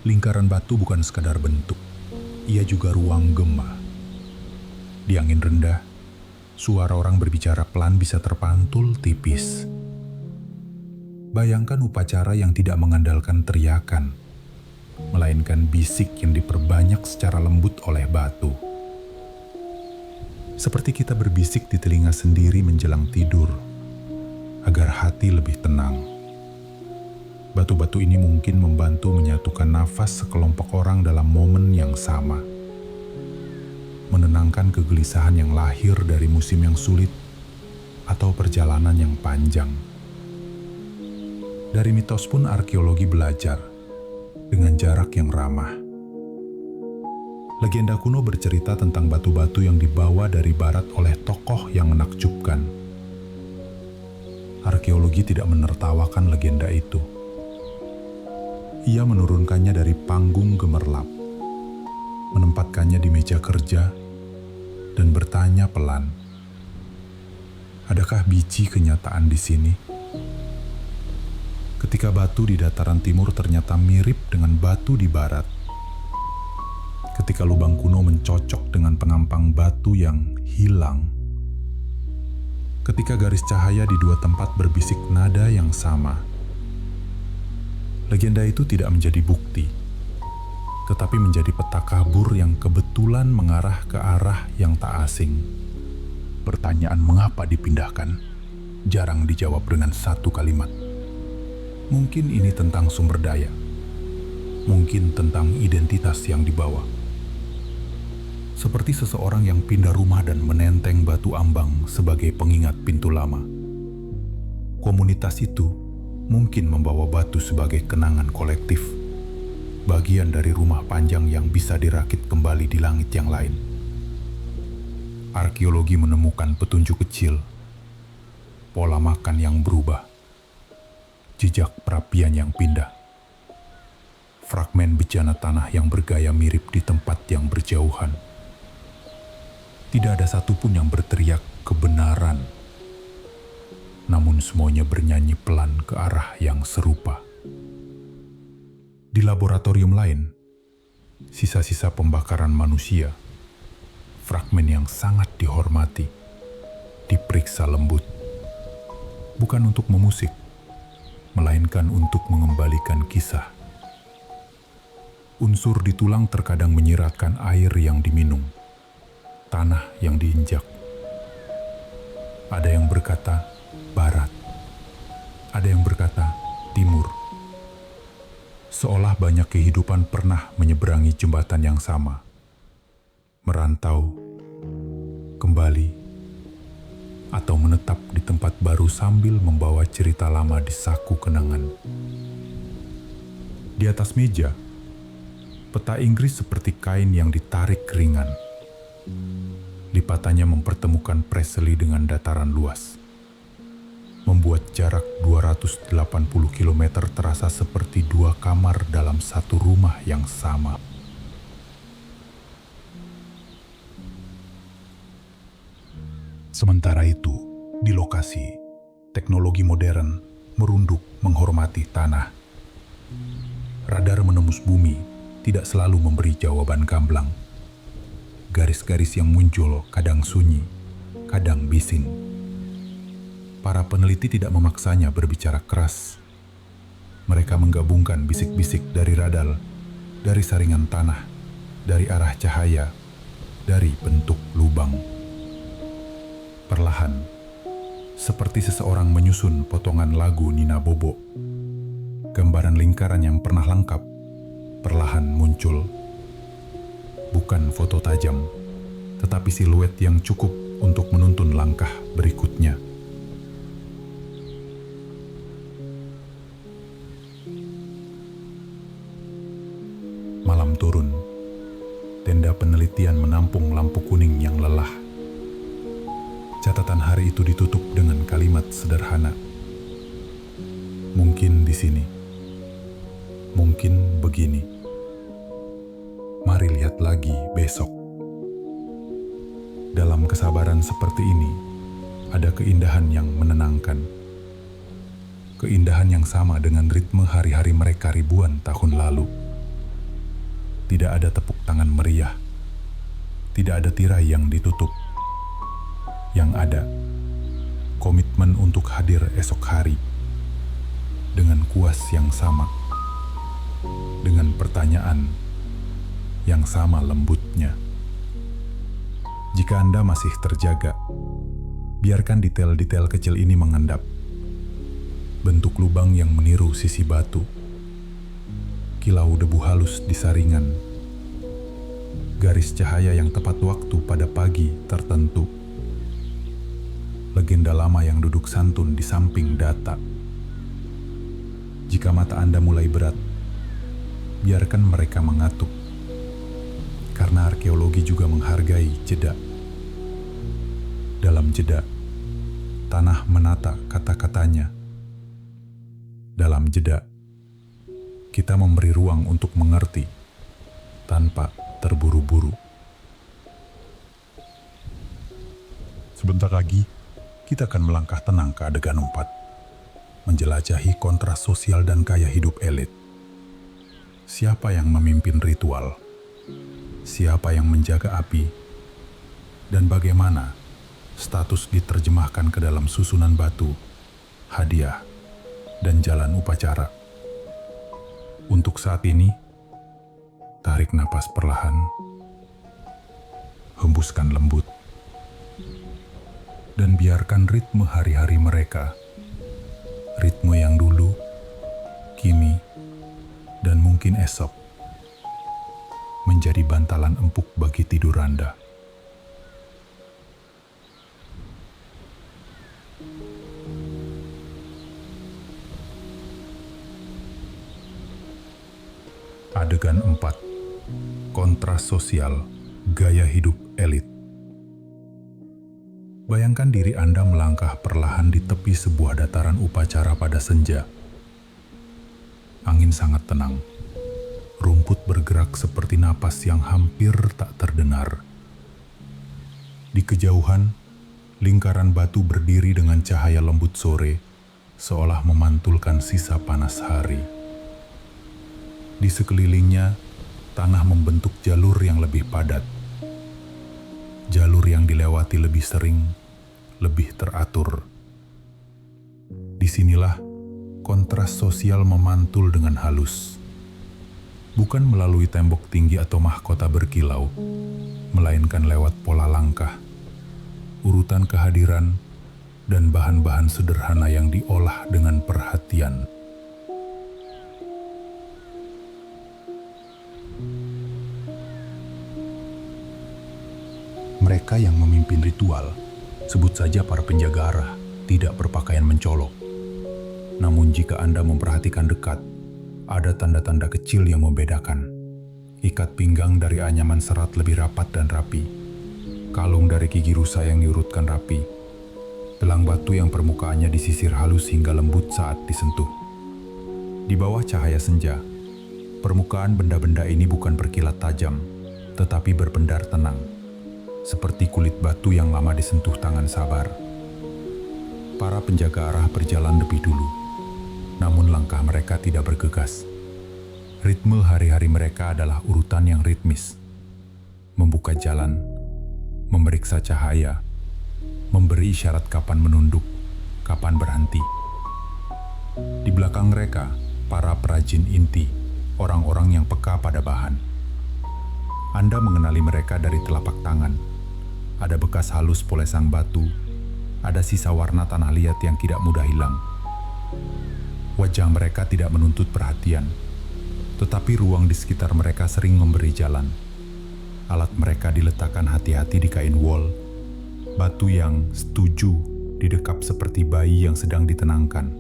Lingkaran batu bukan sekadar bentuk, ia juga ruang gema. Di angin rendah, suara orang berbicara pelan bisa terpantul tipis. Bayangkan upacara yang tidak mengandalkan teriakan, melainkan bisik yang diperbanyak secara lembut oleh batu. Seperti kita berbisik di telinga sendiri menjelang tidur, agar hati lebih tenang. Batu-batu ini mungkin membantu menyatukan nafas sekelompok orang dalam momen yang sama. Menenangkan kegelisahan yang lahir dari musim yang sulit atau perjalanan yang panjang. Dari mitos pun arkeologi belajar dengan jarak yang ramah. Legenda kuno bercerita tentang batu-batu yang dibawa dari barat oleh tokoh yang menakjubkan. Arkeologi tidak menertawakan legenda itu. Ia menurunkannya dari panggung gemerlap, menempatkannya di meja kerja, dan bertanya pelan, adakah biji kenyataan di sini? Ketika batu di dataran timur ternyata mirip dengan batu di barat, ketika lubang kuno mencocok dengan pengampang batu yang hilang, ketika garis cahaya di dua tempat berbisik nada yang sama, legenda itu tidak menjadi bukti, tetapi menjadi peta kabur yang kebetulan mengarah ke arah yang tak asing. Pertanyaan mengapa dipindahkan jarang dijawab dengan satu kalimat. Mungkin ini tentang sumber daya, mungkin tentang identitas yang dibawa. Seperti seseorang yang pindah rumah dan menenteng batu ambang sebagai pengingat pintu lama. Komunitas itu mungkin membawa batu sebagai kenangan kolektif, bagian dari rumah panjang yang bisa dirakit kembali di langit yang lain. Arkeologi menemukan petunjuk kecil, pola makan yang berubah, jejak perapian yang pindah, fragmen bejana tanah yang bergaya mirip di tempat yang berjauhan. Tidak ada satupun yang berteriak kebenaran, namun semuanya bernyanyi pelan ke arah yang serupa. Di laboratorium lain, sisa-sisa pembakaran manusia, fragmen yang sangat dihormati, diperiksa lembut. Bukan untuk memusik, melainkan untuk mengembalikan kisah. Unsur di tulang terkadang menyiratkan air yang diminum, tanah yang diinjak. Ada yang berkata barat, ada yang berkata timur. Seolah banyak kehidupan pernah menyeberangi jembatan yang sama, merantau, kembali, atau menetap di tempat baru sambil membawa cerita lama di saku kenangan. Di atas meja, peta Inggris seperti kain yang ditarik ringan. Lipatannya mempertemukan Presley dengan dataran luas, membuat jarak 280 km terasa seperti dua kamar dalam satu rumah yang sama. Sementara itu, di lokasi, teknologi modern merunduk menghormati tanah. Radar menembus bumi tidak selalu memberi jawaban gamblang. Garis-garis yang muncul kadang sunyi, kadang bising. Para peneliti tidak memaksanya berbicara keras. Mereka menggabungkan bisik-bisik dari radar, dari saringan tanah, dari arah cahaya, dari bentuk lubang. Perlahan, seperti seseorang menyusun potongan lagu Nina Bobo, gambaran lingkaran yang pernah lengkap perlahan muncul. Bukan foto tajam, tetapi siluet yang cukup untuk menuntun langkah berikutnya. Malam turun, tenda penelitian menampung lampu kuning yang lelah. Catatan hari itu ditutup dengan kalimat sederhana. Mungkin di sini. Mungkin begini. Mari lihat lagi besok. Dalam kesabaran seperti ini, ada keindahan yang menenangkan. Keindahan yang sama dengan ritme hari-hari mereka ribuan tahun lalu. Tidak ada tepuk tangan meriah. Tidak ada tirai yang ditutup. Yang ada, komitmen untuk hadir esok hari. Dengan kuas yang sama. Dengan pertanyaan yang sama lembutnya. Jika Anda masih terjaga, biarkan detail-detail kecil ini mengendap. Bentuk lubang yang meniru sisi batu. Kilau debu halus di saringan. Garis cahaya yang tepat waktu pada pagi tertentu. Legenda lama yang duduk santun di samping data. Jika mata Anda mulai berat, biarkan mereka mengatuk. Karena arkeologi juga menghargai jeda. Dalam jeda, tanah menata kata-katanya. Dalam jeda, kita memberi ruang untuk mengerti tanpa terburu-buru. Sebentar lagi, kita akan melangkah tenang ke adegan 4, menjelajahi kontras sosial dan gaya hidup elit. Siapa yang memimpin ritual? Siapa yang menjaga api? Dan bagaimana status diterjemahkan ke dalam susunan batu, hadiah, dan jalan upacara? Untuk saat ini, tarik napas perlahan, hembuskan lembut, dan biarkan ritme hari-hari mereka, ritme yang dulu, kini, dan mungkin esok, menjadi bantalan empuk bagi tidur Anda. Adegan 4. Kontras sosial, gaya hidup elit. Bayangkan diri Anda melangkah perlahan di tepi sebuah dataran upacara pada senja. Angin sangat tenang. Rumput bergerak seperti napas yang hampir tak terdengar. Di kejauhan, lingkaran batu berdiri dengan cahaya lembut sore, seolah memantulkan sisa panas hari. Di sekelilingnya, tanah membentuk jalur yang lebih padat. Jalur yang dilewati lebih sering, lebih teratur. Disinilah kontras sosial memantul dengan halus. bukan melalui tembok tinggi atau mahkota berkilau, melainkan lewat pola langkah, urutan kehadiran, dan bahan-bahan sederhana yang diolah dengan perhatian. Mereka yang memimpin ritual, sebut saja para penjaga arah, tidak berpakaian mencolok. Namun jika Anda memperhatikan dekat, ada tanda-tanda kecil yang membedakan. Ikat pinggang dari anyaman serat lebih rapat dan rapi. Kalung dari gigi rusa yang diurutkan rapi. Belang batu yang permukaannya disisir halus hingga lembut saat disentuh. Di bawah cahaya senja, permukaan benda-benda ini bukan berkilat tajam, tetapi berpendar tenang. Seperti kulit batu yang lama disentuh tangan sabar. Para penjaga arah berjalan lebih dulu, namun langkah mereka tidak bergegas. Ritme hari-hari mereka adalah urutan yang ritmis. Membuka jalan, memeriksa cahaya, memberi isyarat kapan menunduk, kapan berhenti. Di belakang mereka, para perajin inti, orang-orang yang peka pada bahan. Anda mengenali mereka dari telapak tangan. Ada bekas halus polesan batu, ada sisa warna tanah liat yang tidak mudah hilang. Wajah mereka tidak menuntut perhatian, tetapi ruang di sekitar mereka sering memberi jalan. Alat mereka diletakkan hati-hati di kain wol, batu yang setuju didekap seperti bayi yang sedang ditenangkan.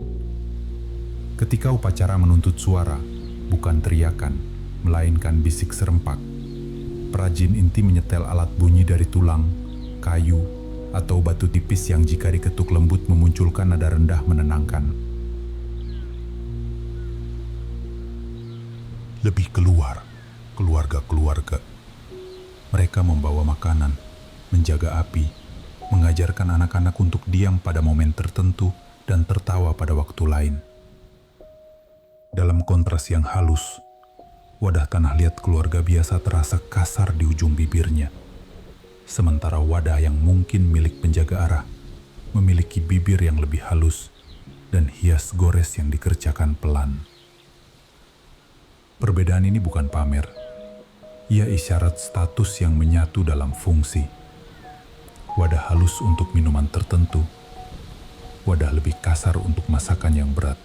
Ketika upacara menuntut suara, bukan teriakan, melainkan bisik serempak, perajin inti menyetel alat bunyi dari tulang, kayu, atau batu tipis yang jika diketuk lembut memunculkan nada rendah menenangkan. Lebih keluar, keluarga-keluarga. Mereka membawa makanan, menjaga api, mengajarkan anak-anak untuk diam pada momen tertentu dan tertawa pada waktu lain. Dalam kontras yang halus, wadah tanah liat keluarga biasa terasa kasar di ujung bibirnya. Sementara wadah yang mungkin milik penjaga arah memiliki bibir yang lebih halus dan hias gores yang dikerjakan pelan. Perbedaan ini bukan pamer. Ia isyarat status yang menyatu dalam fungsi. Wadah halus untuk minuman tertentu, wadah lebih kasar untuk masakan yang berat.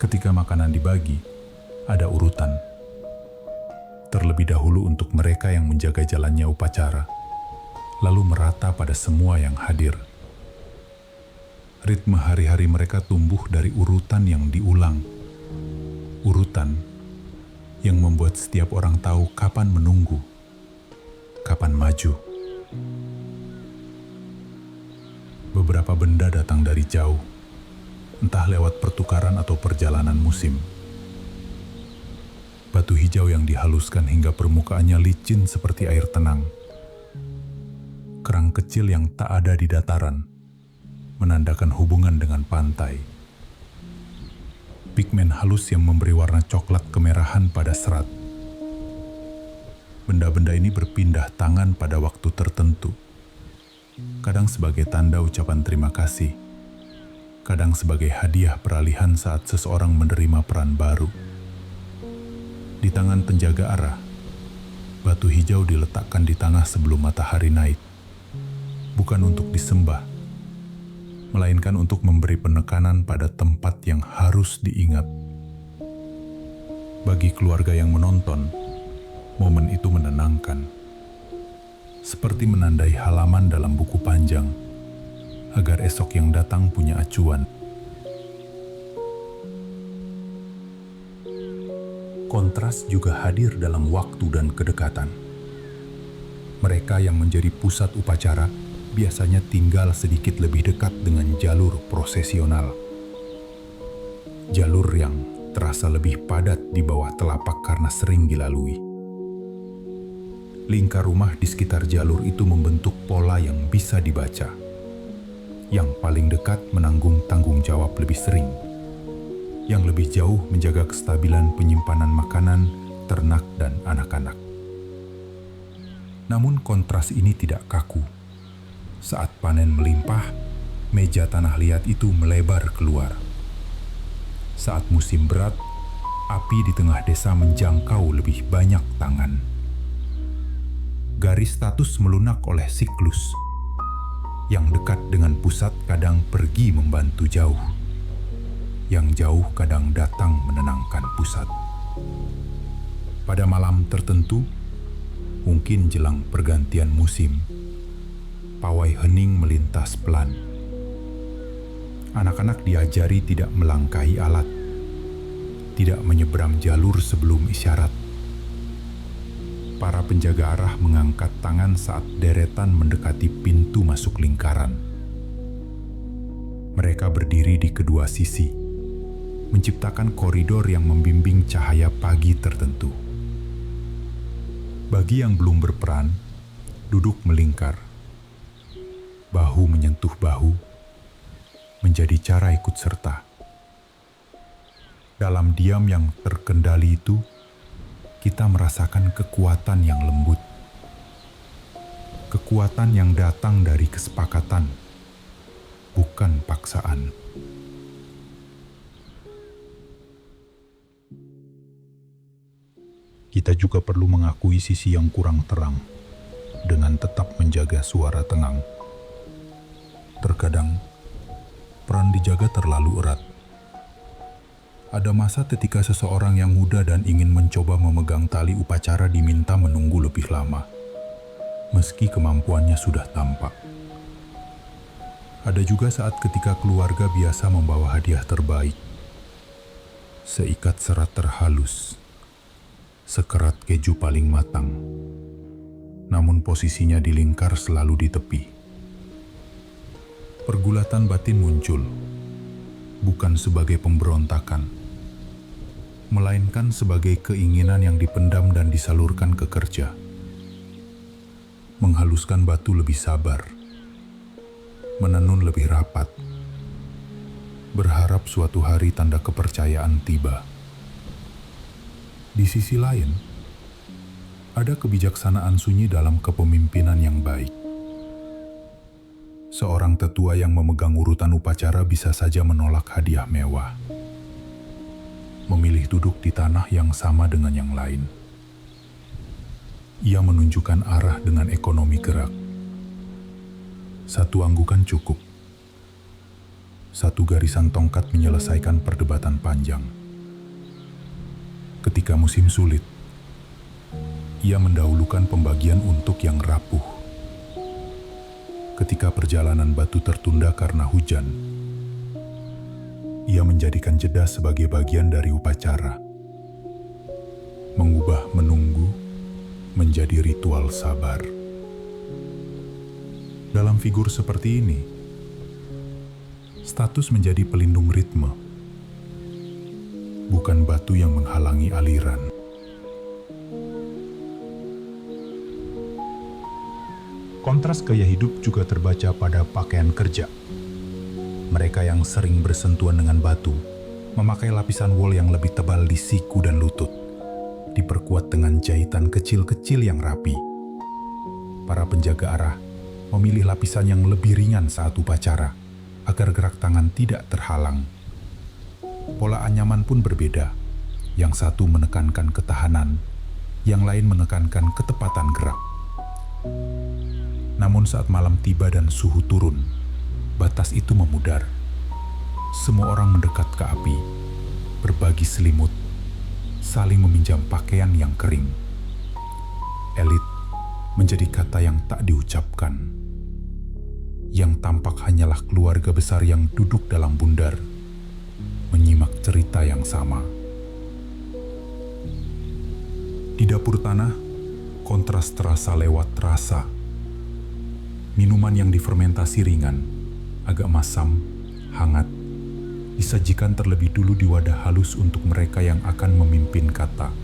Ketika makanan dibagi, ada urutan. Terlebih dahulu untuk mereka yang menjaga jalannya upacara, lalu merata pada semua yang hadir. Ritme hari-hari mereka tumbuh dari urutan yang diulang. Urutan yang membuat setiap orang tahu kapan menunggu, kapan maju. Beberapa benda datang dari jauh, entah lewat pertukaran atau perjalanan musim. Batu hijau yang dihaluskan hingga permukaannya licin seperti air tenang. Kerang kecil yang tak ada di dataran, menandakan hubungan dengan pantai. Pigmen halus yang memberi warna coklat kemerahan pada serat. Benda-benda ini berpindah tangan pada waktu tertentu. Kadang sebagai tanda ucapan terima kasih, kadang sebagai hadiah peralihan saat seseorang menerima peran baru. Di tangan penjaga arah, batu hijau diletakkan di tengah sebelum matahari naik. Bukan untuk disembah, melainkan untuk memberi penekanan pada tempat yang harus diingat. Bagi keluarga yang menonton, momen itu menenangkan. Seperti menandai halaman dalam buku panjang, agar esok yang datang punya acuan. Kontras juga hadir dalam waktu dan kedekatan. Mereka yang menjadi pusat upacara biasanya tinggal sedikit lebih dekat dengan jalur prosesional. Jalur yang terasa lebih padat di bawah telapak karena sering dilalui. Lingkar rumah di sekitar jalur itu membentuk pola yang bisa dibaca. Yang paling dekat menanggung tanggung jawab lebih sering. Yang lebih jauh menjaga kestabilan penyimpanan makanan, ternak, dan anak-anak. Namun kontras ini tidak kaku. Saat panen melimpah, meja tanah liat itu melebar keluar. Saat musim berat, Api di tengah desa menjangkau lebih banyak tangan. Garis status melunak oleh siklus. Yang dekat dengan pusat kadang pergi membantu jauh. Yang jauh kadang datang menenangkan pusat. Pada malam tertentu, mungkin jelang pergantian musim, pawai hening melintas pelan. Anak-anak diajari tidak melangkahi alat, tidak menyeberang jalur sebelum isyarat. Para penjaga arah mengangkat tangan saat deretan mendekati pintu masuk lingkaran. Mereka berdiri di kedua sisi, menciptakan koridor yang membimbing cahaya pagi tertentu. Bagi yang belum berperan, duduk melingkar. Bahu menyentuh bahu, menjadi cara ikut serta. Dalam diam yang terkendali itu, kita merasakan kekuatan yang lembut. Kekuatan yang datang dari kesepakatan, bukan paksaan. Kita juga perlu mengakui sisi yang kurang terang, dengan tetap menjaga suara tenang. Terkadang, peran dijaga terlalu erat. Ada masa ketika seseorang yang muda dan ingin mencoba memegang tali upacara diminta menunggu lebih lama, meski kemampuannya sudah tampak. Ada juga saat ketika keluarga biasa membawa hadiah terbaik. Seikat serat terhalus, sekerat keju paling matang, namun posisinya di lingkar selalu di tepi. Pergulatan batin muncul, bukan sebagai pemberontakan, melainkan sebagai keinginan yang dipendam dan disalurkan ke kerja. Menghaluskan batu lebih sabar, menenun lebih rapat, berharap suatu hari tanda kepercayaan tiba. Di sisi lain, ada kebijaksanaan sunyi dalam kepemimpinan yang baik. Seorang tetua yang memegang urutan upacara bisa saja menolak hadiah mewah, memilih duduk di tanah yang sama dengan yang lain. Ia menunjukkan arah dengan ekonomi gerak. Satu anggukan cukup. Satu garisan tongkat menyelesaikan perdebatan panjang. Ketika musim sulit, ia mendahulukan pembagian untuk yang rapuh. Ketika perjalanan batu tertunda karena hujan, ia menjadikan jeda sebagai bagian dari upacara. Mengubah menunggu menjadi ritual sabar. Dalam figur seperti ini, status menjadi pelindung ritme, bukan batu yang menghalangi aliran. Kontras gaya hidup juga terbaca pada pakaian kerja. Mereka yang sering bersentuhan dengan batu memakai lapisan wol yang lebih tebal di siku dan lutut, diperkuat dengan jahitan kecil-kecil yang rapi. Para penjaga arah memilih lapisan yang lebih ringan saat upacara, agar gerak tangan tidak terhalang. Pola anyaman pun berbeda. Yang satu menekankan ketahanan, yang lain menekankan ketepatan gerak. Namun saat malam tiba dan suhu turun, batas itu memudar. Semua orang mendekat ke api, berbagi selimut, saling meminjam pakaian yang kering. Elit menjadi kata yang tak diucapkan. Yang tampak hanyalah keluarga besar yang duduk dalam bundar, menyimak cerita yang sama. Di dapur tanah, kontras terasa lewat rasa. Minuman yang difermentasi ringan, agak masam, hangat, disajikan terlebih dulu di wadah halus untuk mereka yang akan memimpin kata,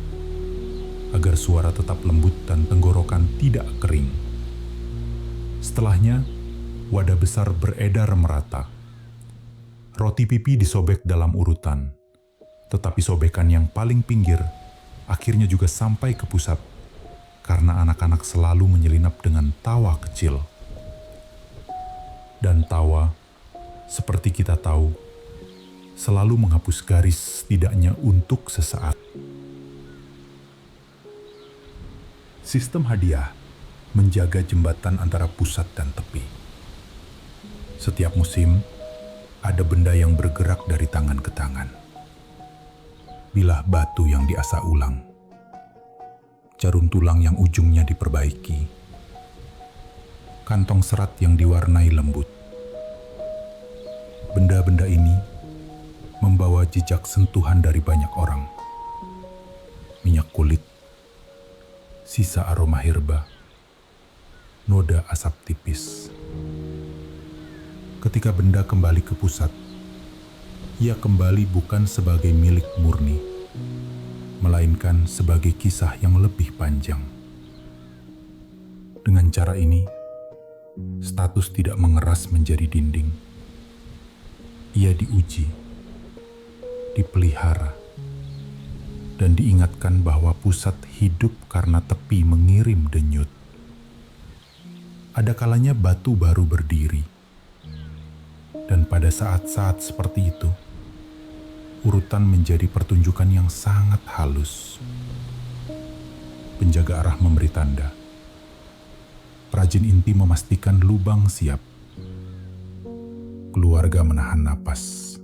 agar suara tetap lembut dan tenggorokan tidak kering. Setelahnya, wadah besar beredar merata. Roti pipi disobek dalam urutan, tetapi sobekan yang paling pinggir akhirnya juga sampai ke pusat, karena anak-anak selalu menyelinap dengan tawa kecil. Dan tawa, seperti kita tahu, selalu menghapus garis setidaknya untuk sesaat. Sistem hadiah menjaga jembatan antara pusat dan tepi. Setiap musim, ada benda yang bergerak dari tangan ke tangan. Bilah batu yang diasah ulang, jarum tulang yang ujungnya diperbaiki, kantong serat yang diwarnai lembut. Benda-benda ini membawa jejak sentuhan dari banyak orang. Minyak kulit, sisa aroma herba, noda asap tipis. Ketika benda kembali ke pusat, ia kembali bukan sebagai milik murni, melainkan sebagai kisah yang lebih panjang. Dengan cara ini, status tidak mengeras menjadi dinding. Ia diuji, dipelihara, dan diingatkan bahwa pusat hidup karena tepi mengirim denyut. Ada kalanya batu baru berdiri, dan pada saat-saat seperti itu, urutan menjadi pertunjukan yang sangat halus. Penjaga arah memberi tanda. Perajin inti memastikan lubang siap. Keluarga menahan napas.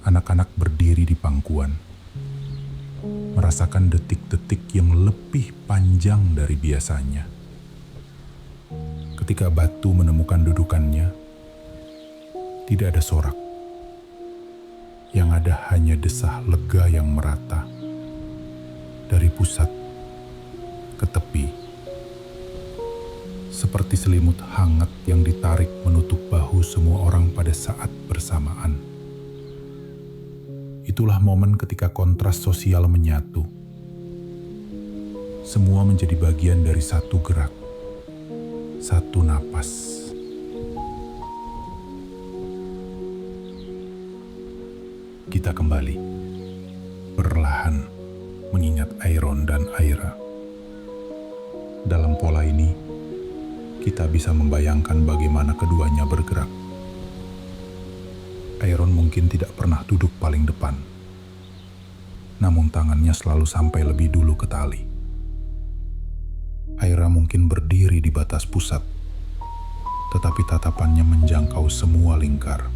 Anak-anak berdiri di pangkuan, merasakan detik-detik yang lebih panjang dari biasanya. Ketika batu menemukan dudukannya, tidak ada sorak. Yang ada hanya desah lega yang merata dari pusat ke tepi, seperti selimut hangat yang ditarik menutup bahu semua orang pada saat bersamaan. Itulah momen ketika kontras sosial menyatu. Semua menjadi bagian dari satu gerak, satu napas. Kita kembali, perlahan mengingat Airon dan Aira. Dalam pola ini, kita bisa membayangkan bagaimana keduanya bergerak. Airon mungkin tidak pernah duduk paling depan, namun tangannya selalu sampai lebih dulu ke tali. Aira mungkin berdiri di batas pusat, tetapi tatapannya menjangkau semua lingkar,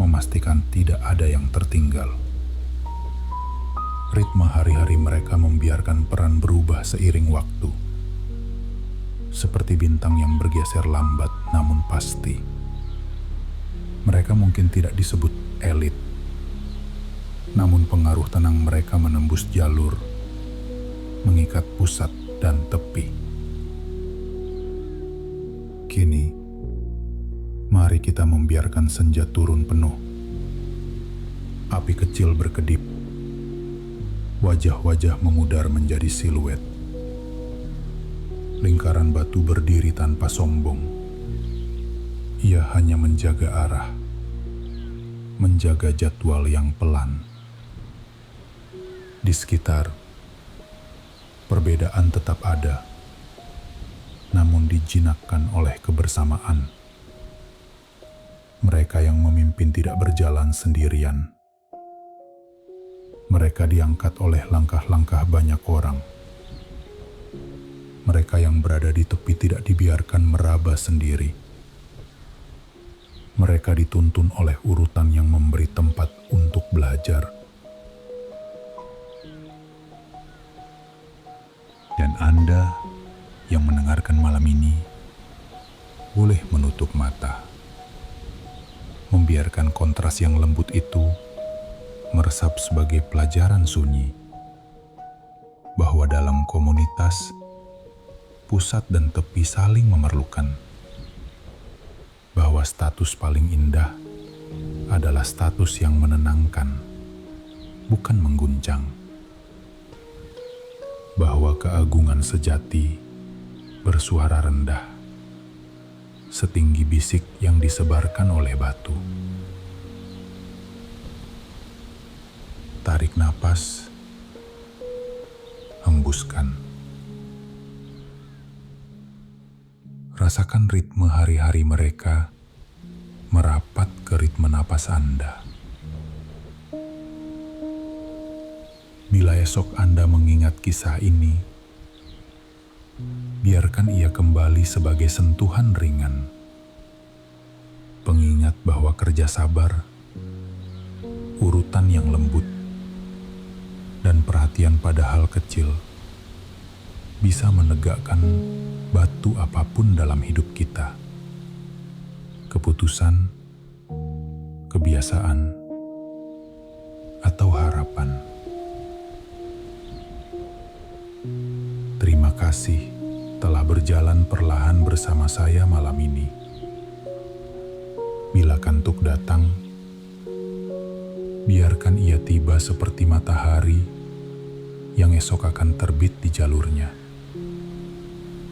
memastikan tidak ada yang tertinggal. Ritme hari-hari mereka membiarkan peran berubah seiring waktu, seperti bintang yang bergeser lambat namun pasti. Mereka mungkin tidak disebut elit, namun pengaruh tenang mereka menembus jalur, mengikat pusat dan tepi. Kini, mari kita membiarkan senja turun penuh. Api kecil berkedip, wajah-wajah memudar menjadi siluet. Lingkaran batu berdiri tanpa sombong. Ia hanya menjaga arah, menjaga jadwal yang pelan. Di sekitar, perbedaan tetap ada, namun dijinakkan oleh kebersamaan. Mereka yang memimpin tidak berjalan sendirian. Mereka diangkat oleh langkah-langkah banyak orang. Mereka yang berada di tepi tidak dibiarkan meraba sendiri. Mereka dituntun oleh urutan yang memberi tempat untuk belajar. Dan Anda yang mendengarkan malam ini, boleh menutup mata, membiarkan kontras yang lembut itu meresap sebagai pelajaran sunyi, bahwa dalam komunitas, pusat dan tepi saling memerlukan, bahwa status paling indah adalah status yang menenangkan, bukan mengguncang, bahwa keagungan sejati bersuara rendah, setinggi bisik yang disebarkan oleh batu. Tarik napas, hembuskan. Rasakan ritme hari-hari mereka merapat ke ritme napas Anda. Bila esok Anda mengingat kisah ini, biarkan ia kembali sebagai sentuhan ringan, pengingat bahwa kerja sabar, urutan yang lembut, dan perhatian pada hal kecil bisa menegakkan batu apapun dalam hidup kita. Keputusan, kebiasaan, atau harapan. Terima kasih telah berjalan perlahan bersama saya malam ini. Bila kantuk datang, biarkan ia tiba seperti matahari yang esok akan terbit di jalurnya.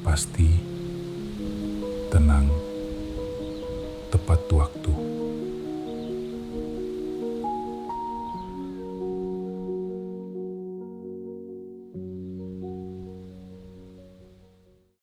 Pasti, tenang, tepat waktu.